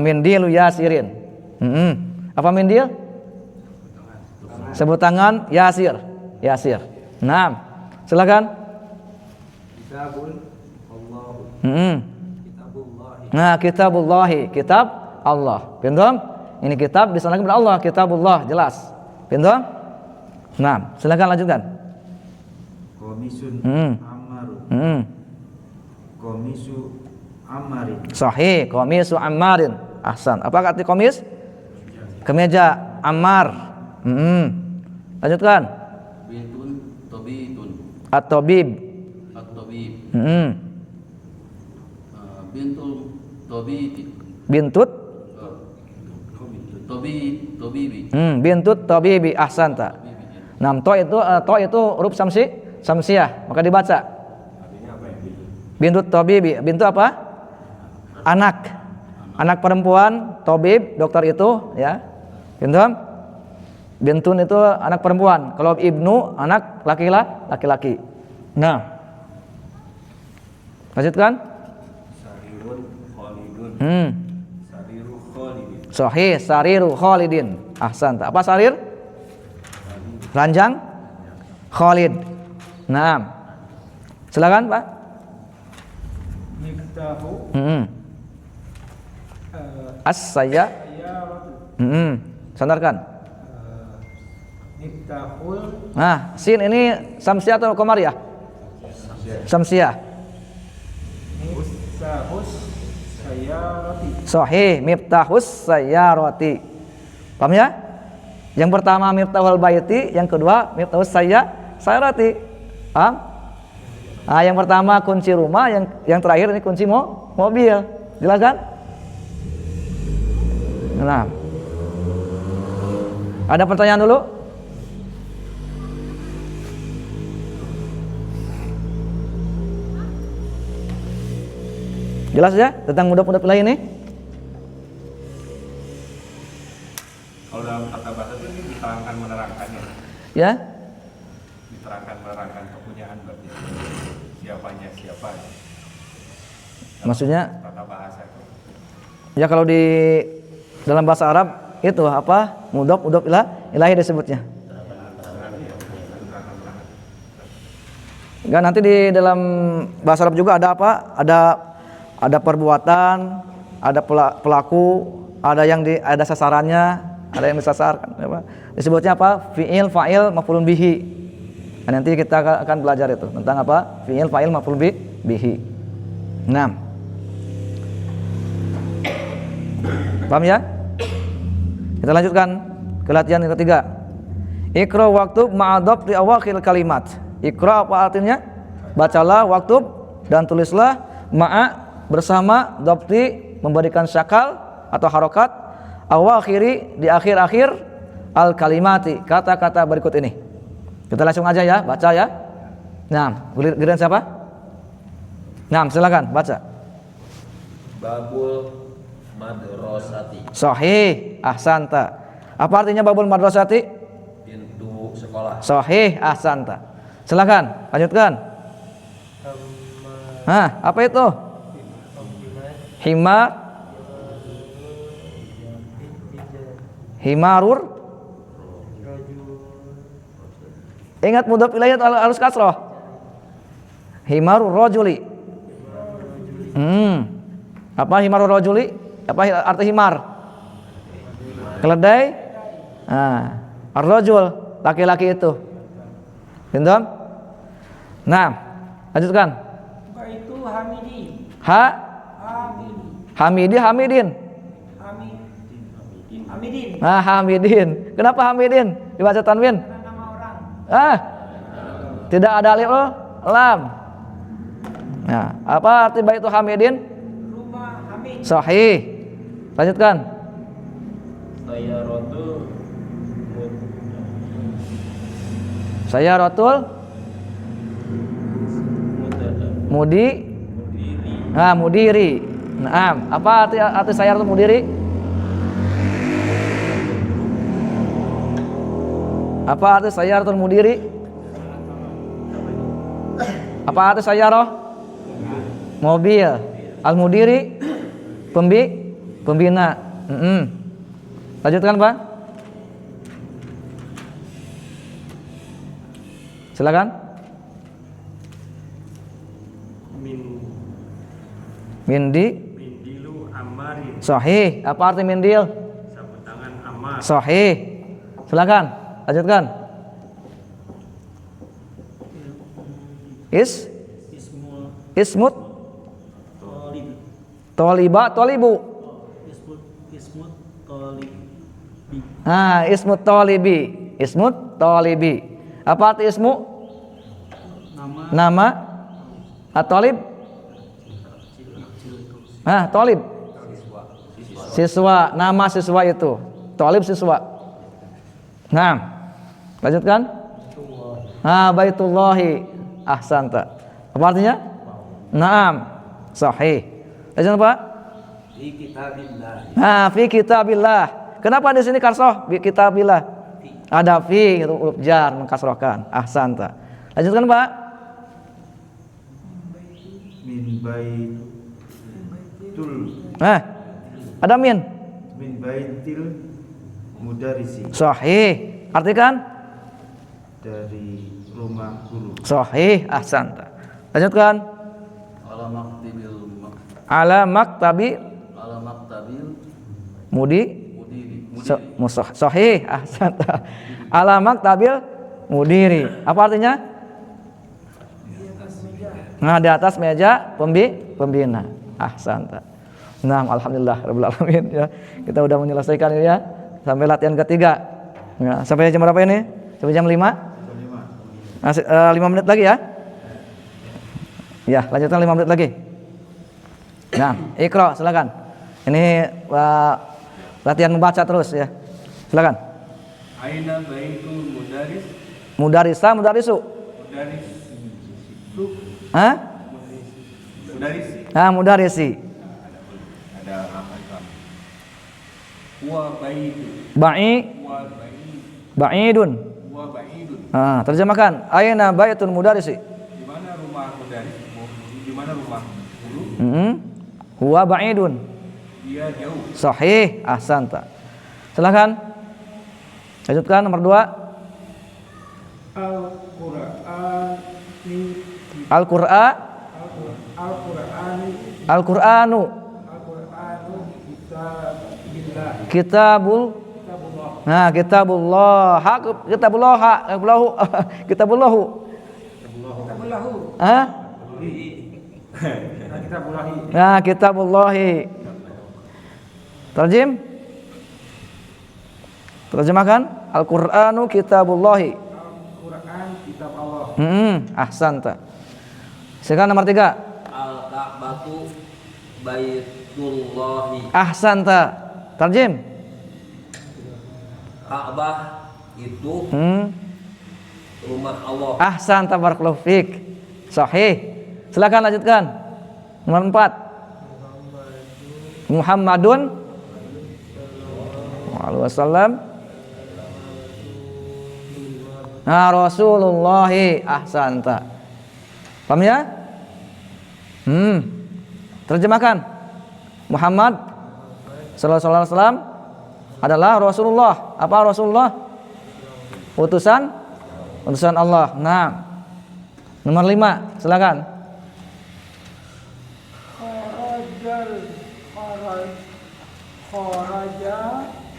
Mindilu yasirin. Apa mindil? Sebut tangan yasir. Silakan. Kitabun Allah. Kitabullahi, kitab Allah. Pintam? Ini kitab disandarkan kepada Allah, kitabullah, jelas. Pintam? Silakan lanjutkan. Komisun Amarun. Komisu Ammarin. Sahih, qamisu Ammarin. Ahsan. Apa arti qamis? Kemeja Ammar. Lanjutkan. Bintun tobitun. At-tabib. At-tabib. Bintul tobiti. Bintut. Tobibi. Bintut tabibi. Ahsanta. Nah, to itu huruf samsiah, maka dibaca. Bintut tabibi. Bintu apa? Anak. Anak perempuan, tabib, dokter itu, ya. Bintun. Bintun itu anak perempuan. Kalau ibnu anak laki-laki. Nah. Lanjutkan. Sarirun Khalidun. Sariru Khalidin. Sahih, sariru Khalidin. Ahsan. Apa sarir? Ranjang Khalid. Nah. Silakan, Pak. Miftahu As-saya. Sandarkan. Miftahul Nah, sin ini samsiah atau qamariyah? Samsiah. Miftahus Sayyarati. Sahih, miftahus sayyarati. Paham ya? Yang pertama miftahul baiti, yang kedua miftahus sayyarati. Paham? Nah, yang pertama kunci rumah, yang terakhir ini kunci mobil. Jelas kan? Nah. Ada pertanyaan dulu? Jelas ya tentang mudhaf-mudhaf ilaih ini? Kalau dalam kata bahasa itu diterangkan menerangkannya, Ya. diterangkan menerangkan kepunyaan berarti siapanya siapa. Maksudnya Tata bahasa itu. ya kalau di dalam bahasa Arab itu apa? Mudhaf ilaih disebutnya. Enggak, nanti di dalam bahasa Arab juga ada apa? Ada perbuatan, ada pelaku, ada yang ada sasarannya, ada yang disasarkan. Apa? Disebutnya apa? Fi'il, fa'il, maf'ulun bihi. Nah, nanti kita akan belajar itu tentang apa? Fi'il, fa'il, maf'ulun bihi. 6. Paham ya? Kita lanjutkan ke latihan yang ketiga. Iqra waktu ma'adab di awakhir kalimat. Iqra apa artinya? Bacalah waktu dan tulislah ma'a bersama dhabti memberikan syakal atau harokat awakhiri di akhir-akhir al kalimati kata-kata berikut ini. Kita langsung aja ya, baca ya. Nah, giliran siapa? Nah, silakan baca. Babul madrasati. Sahih, ahsanta. Apa artinya babul madrasati? Pintu sekolah. Sahih, ahsanta. Silakan, lanjutkan. Apa itu? Himarur. Ingat mudhaf ilaih harus kasroh. Himarur rajuli. Apa himarur rajuli? Apa arti himar? Keledai. Ar-rajul, laki-laki itu. Pintam? Nah, lanjutkan. Baitu Hamidi. Hamidin. Hamidin. Nah, Hamidin. Kenapa Hamidin? Dibaca tanwin? Nama orang. Tidak ada alif lam. Nah, apa arti baitu Hamidin? Rumah Hamid. Sahih. Lanjutkan. Saya rotul mudiri. Nah, apa arti saya rotul mudiri? Apa arti saya rotul mudiri? Apa arti sayyarah? Mobil. Al-mudiri pembina. Lanjutkan, Pak. Silakan. Mindilu Ammarin. Sahih. Apa arti mindil? Sapu tangan Ammar. Sahih. Silakan. Lanjutkan. Ismut Toliba, tolibu. Ismut tolibi. Nah, ismut tolibi. Ismut tolibi. Apa arti ismu? Nama. At-tolib. Nah, tolib. Siswa. Nama siswa itu. Tolib siswa. Nah, lanjutkan. Nah, baitullahi. Ahsanta. Apa artinya? Naam. Sahih. Lanjut Pak. Fi kitabillah. Nah, fi kitabillah. Kenapa di sini kasroh? Fi kitabillah. Ada fi itu huruf jar mengkasrohkan. Ahsanta. Lanjutkan Pak. Min baitul Nah, ada min. min baitil mudarisi, Sahih. Artikan? dari rumah guru. Sahih. Ahsanta. Lanjutkan. Ala maktabil Ala maktabi ala maktabil mudi. mudiri. Sahih. Ahsanta. Ala maktabil mudiri. Apa artinya? Nah, di atas meja pembina. Ahsanta. Nah, alhamdulillah rabbil alamin ya. Kita udah menyelesaikan ini ya. Sampai latihan ketiga. Ya, sampai jam berapa ini? Sampai jam 5? Masih 5 menit lagi ya. Ya, lanjutkan 5 menit lagi. Nah, Iqra silakan. Ini latihan membaca terus ya. Silakan. Aina baitul mudaris. Mudarisa, mudarisu. Mudaris. Hah? Mudaris. Nah, mudarisi. Ada apa itu? Wa baitu. Ba'i, Wa baitu. ba'idun. Wa baidun. Nah, terjemahkan. Aina baitul mudarisi. Di mana rumah mudaris? Di mana rumah guru? Huwa ba'idun. Dia jauh. Sahih. Ahsanta. Silakan. Lanjutkan nomor 2. Al-Qur'an. Al-Qur'anu. Kitabul. Nah, kitabullah. Kitabullah. Kitabullahu. Hah? Nah, kitabullahi. Terjem. Terjemahkan. Al-Qur'anu kitabullahi. Al-Quran kitab Allah. Ahsanta. Sekarang nomor 3. Al-Ka'batu baitullahi. Ahsanta. Terjem. Ka'bah itu rumah Allah. Ahsanta barakallahu fik. Sahih. Silakan lanjutkan. Nomor 4. Muhammadun sallallahu alaihi wasallam. Nah, Rasulullahi. Ahsanta. Paham ya? Terjemahkan. Muhammad sallallahu alaihi wasallam adalah Rasulullah. Apa Rasulullah? Utusan Allah. Nah, nomor 5, silakan.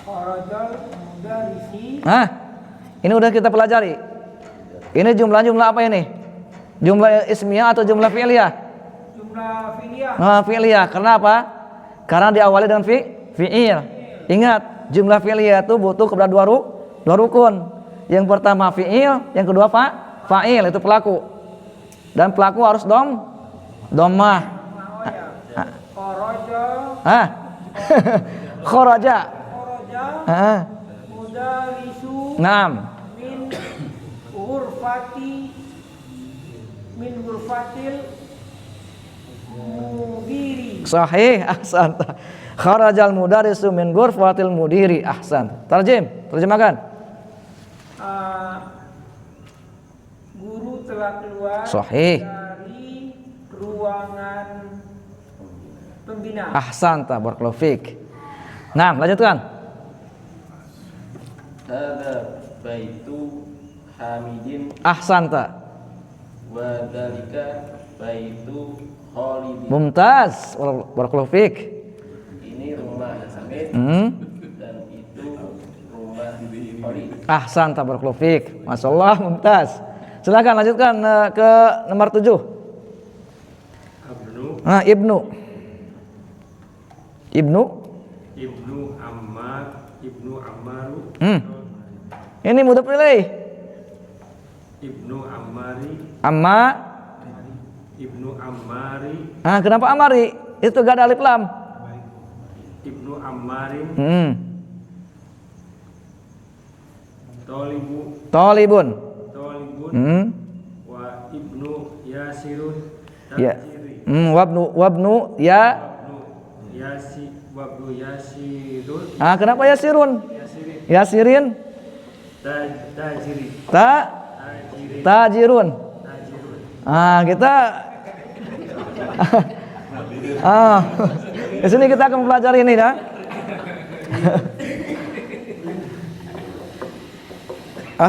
Kharajal mudarisi. Nah, ini udah kita pelajari. Ini jumlah apa ini? Jumlah ismiyah atau jumlah fi'liyah? Jumlah fi'liyah. Nah, fi'liyah. Karena apa? Karena diawali dengan fi'il. Ingat, jumlah fi'liyah itu butuh kepada dua rukun. Yang pertama fi'il, yang kedua fa'il, itu pelaku. Dan pelaku harus dhammah. Kharaja. Mudarisu. Naam. Min ghurfatil mudiri. Sahih. Ahsanta. Kharajal mudarisu min ghurfatil mudiri. Ahsan. Terjemahkan. Guru telah keluar Sahih. dari ruangan pembina. Ahsanta barakallahu fik. Nah, lanjutkan. Hada baitu Hamidin Ahsanta. wa dzalika baitu Khalidin. Mumtaz. Barakallahu fik. Ini rumah Hamid dan itu rumah Khalid. Ahsanta barakallahu fik. Masyaallah, mumtaz. Silakan lanjutkan ke nomor 7. Ibnu. Ibnu Ibnu Ammar, Ibnu Ammaru, Ini mudhaf ilaih. Ibnu Ammari, Amma. Ibnu Ammari, Kenapa Amari? Itu gak ada alif lam. Ibnu Ammarin, Tolibun. wa Ibnu Yasirun, Ya. Tajiri, Wabnu ya. Wabnu Yasirun, Kenapa Yasirun? Yasirin. Tajiri, Tajirun. Kita di sini kita akan mempelajari ini ya.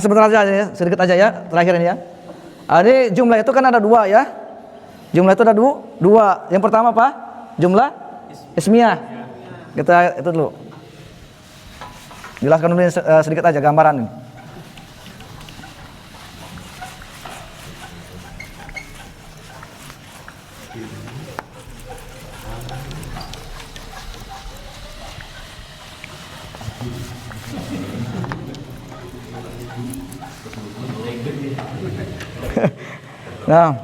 Sebentar aja ya, sedikit aja ya, terakhir ini ya. Ini jumlah itu kan ada dua ya. Jumlah itu ada dua. Yang pertama apa? Jumlah ismiyah. Kita itu dulu. Jelaskan dulu sedikit aja gambaran ini. Nah,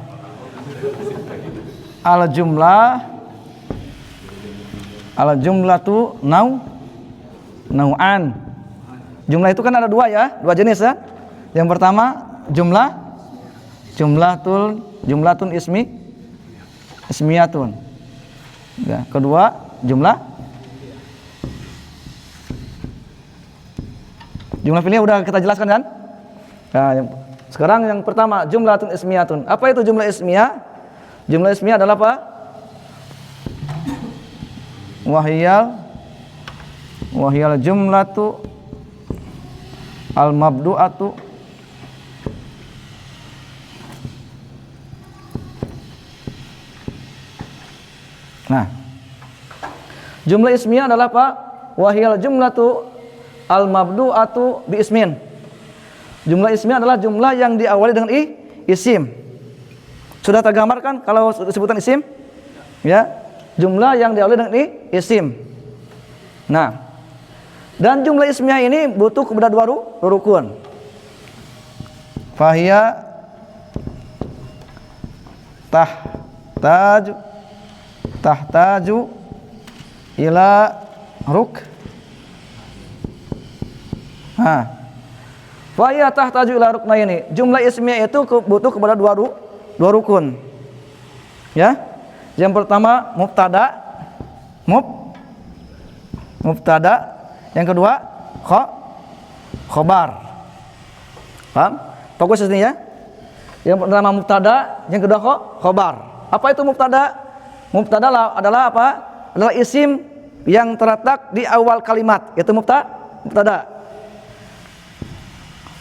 al jumlah tu nau'an. Jumlah itu kan ada dua ya, dua jenis ya. Yang pertama jumlatun ismiyatun. Ya, kedua jumlah fi'liyah udah kita jelaskan kan? Nah, sekarang yang pertama jumlatun ismiyatun. Apa itu jumlah ismiyah? Jumlah ismiyah adalah apa? Wahiyal jumlatu al-mabdu'atu Nah, jumlah ismiyah adalah apa? Wahiyal jumlatu al-mabdu'atu bi ismin. Jumlah ismiyah adalah jumlah yang diawali dengan isim. Sudah tergambarkan kalau disebutkan isim? Ya, jumlah yang diawali dengan isim. Nah, dan jumlah ismiyah ini butuh kepada dua rukun. Fahiya tahtaju ila Fahiya tahtaju ila ruknaini. Jumlah ismiyah itu butuh kepada dua rukun. Ya. Yang pertama mubtada. Yang kedua khobar. Paham? Fokus di sini ya. Yang pertama mubtada, yang kedua khobar. Apa itu mubtada? Mubtada adalah apa? Adalah isim yang terletak di awal kalimat. Itu mubtada.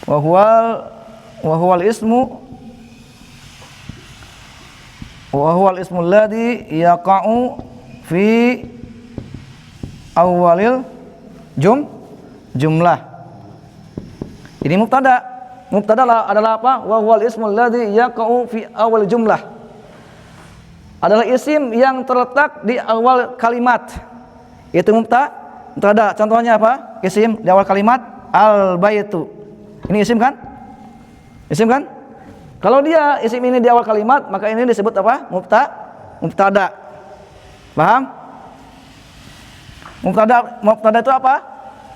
Wa huwal ismu alladhi yaqa'u fi awalil jumlah. Ini mubtada. Mubtada adalah apa? Wa huwal ismu alladhi yaqa'u fi awal jumlah. Adalah isim yang terletak di awal kalimat. Itu mubtada. Contohnya apa? Isim di awal kalimat al-baitu. Ini isim kan? Isim kan? Kalau dia isim ini di awal kalimat, maka ini disebut apa? Mubtada. Paham? Mubtada itu apa?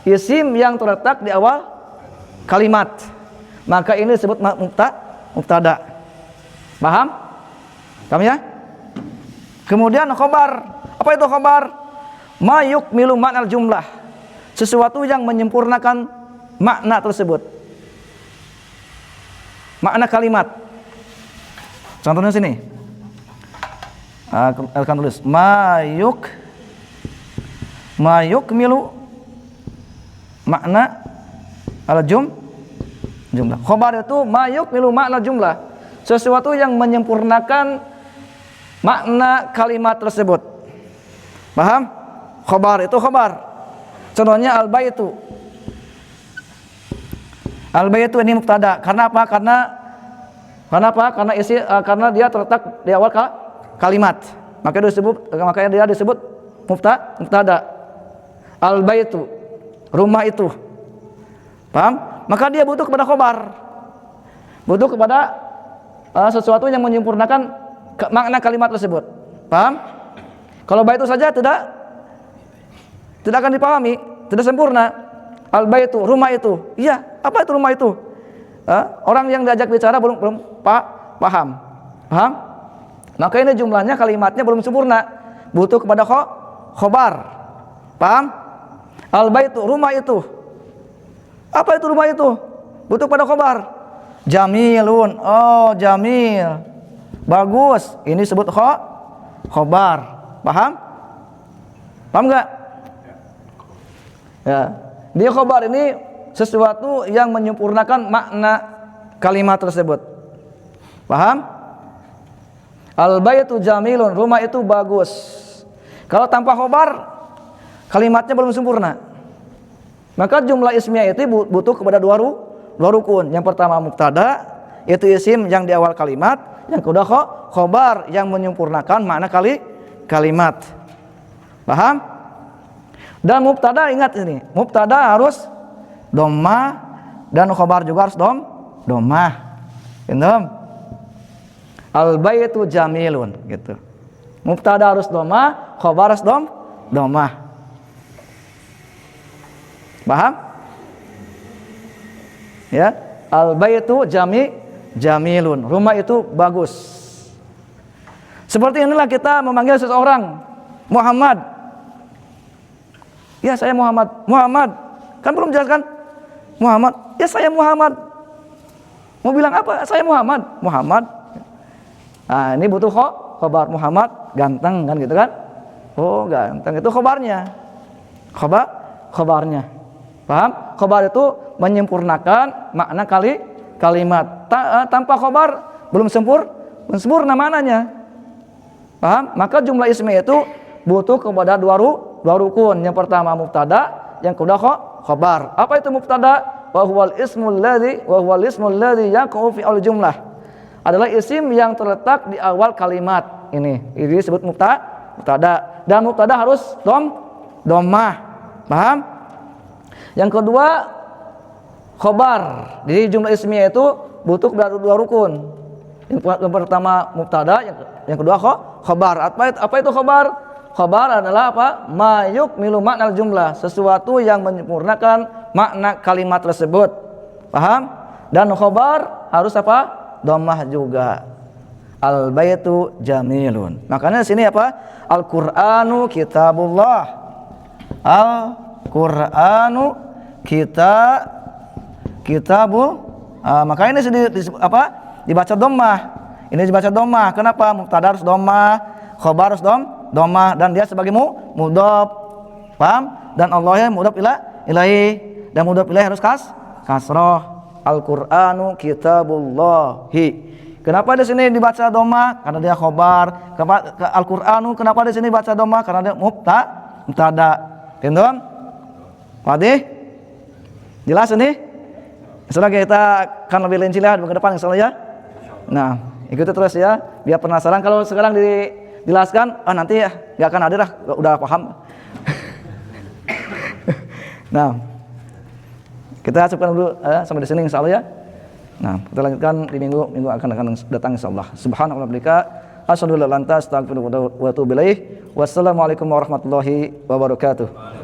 Isim yang terletak di awal kalimat. Maka ini disebut mubtada. Paham? Paham ya? Kemudian khobar. Apa itu khobar? Ma yukmilu ma'nal jumlah. Sesuatu yang menyempurnakan makna tersebut. Makna kalimat. Contohnya sini. Akan tulis ma yukmilu makna jumlah. Khobar itu ma yukmilu makna jumlah. Sesuatu yang menyempurnakan makna kalimat tersebut. Paham? Khobar itu khobar. Contohnya al-baitu. Al-baitu ini mubtada. Karena apa? Karena dia terletak di awal kalimat. Makanya dia disebut mubtada. Al-baitu, rumah itu. Paham? Maka dia butuh kepada khobar. Butuh kepada sesuatu yang menyempurnakan makna kalimat tersebut. Paham? Kalau baitu saja tidak akan dipahami, tidak sempurna. Al-baitu, rumah itu. Iya, apa itu rumah itu? Orang yang diajak bicara belum paham. Paham? Maka ini jumlahnya, kalimatnya belum sempurna. Butuh kepada khobar. Paham? Al-baitu, rumah itu. Apa itu rumah itu? Butuh pada khobar. Jamilun. Oh, jamil. Bagus. Ini disebut khobar. Paham? Paham enggak? Ya. Dia khobar ini sesuatu yang menyempurnakan makna kalimat tersebut. Paham? Al-baitu jamilun. Rumah itu bagus. Kalau tanpa khobar, kalimatnya belum sempurna. Maka jumlah ismiyah itu butuh kepada dua rukun. Yang pertama mubtada, yaitu isim yang di awal kalimat. Yang kedua khobar yang menyempurnakan makna kalimat. Paham? Dan mubtada, ingat ini, mubtada harus dhammah dan khobar juga harus dhammah. Gitu? Al-baitu jamilun, gitu. Mubtada harus dhammah, khobar harus dhammah. Paham? Ya, al-baitu jamilun. Rumah itu bagus. Seperti inilah kita memanggil seseorang Muhammad. Ya, saya Muhammad. Muhammad. Kan belum jelaskan? Muhammad. Ya, saya Muhammad. Mau bilang apa? Saya Muhammad. Muhammad. Nah, ini butuh khobar. Muhammad ganteng kan gitu kan? Oh, ganteng itu khobarnya. Khobarnya. Paham? Khobar itu menyempurnakan makna kalimat. Tanpa khobar belum sempurna maknanya. Paham? Maka jumlah ismi itu butuh kepada dua rukun. Yang pertama mubtada, yang kedua khobar. Apa itu mubtada? Wa huwal ismul ladzi yaqa'u fi al-jumlah. Adalah isim yang terletak di awal kalimat. Ini disebut mubtada. Dan mubtada harus dhammah. Paham? Yang kedua khobar. Jadi jumlah ismiyah itu butuh dua rukun. Yang pertama mubtada, yang kedua khobar. Apa itu khobar? Khobar adalah apa? Ma yukmilu makna jumlah, sesuatu yang menyempurnakan makna kalimat tersebut. Paham? Dan khobar harus apa? Dhammah juga. Al-baitu jamilun. Makanya di sini apa? Al-Qur'anu kitabullah. Al-Qur'anu kitabul. Makanya ini dibaca dhammah. Ini dibaca dhammah. Kenapa? Mubtada harus dhammah, khobar harus dhammah, dan dia sebagai mudhaf. Paham? Dan Allah ya mudhaf ilaihi, dan mudhaf ilaihi harus kasrah. Al-Qur'anu kitabullahi. Kenapa di sini dibaca dhammah? Karena dia khobar. Al-Qur'anu kenapa di sini baca dhammah? Karena dia mubtada. Paham? Padih? Jelas ini? Setelah kita akan lebih rinci lihat ke depan insyaallah ya. Nah, ikuti terus ya, biar penasaran. Kalau sekarang dijelaskan, nanti ya nggak akan hadir lah, udah paham. Nah, kita cukupkan dulu sampai di sini insyaallah ya. Nah, kita lanjutkan di minggu akan datang insyaallah. Subhanallah bihamdika asyhadu an la ilaha illa anta astaghfiruka wa atubu ilaik. Wassalamualaikum warahmatullahi wabarakatuh.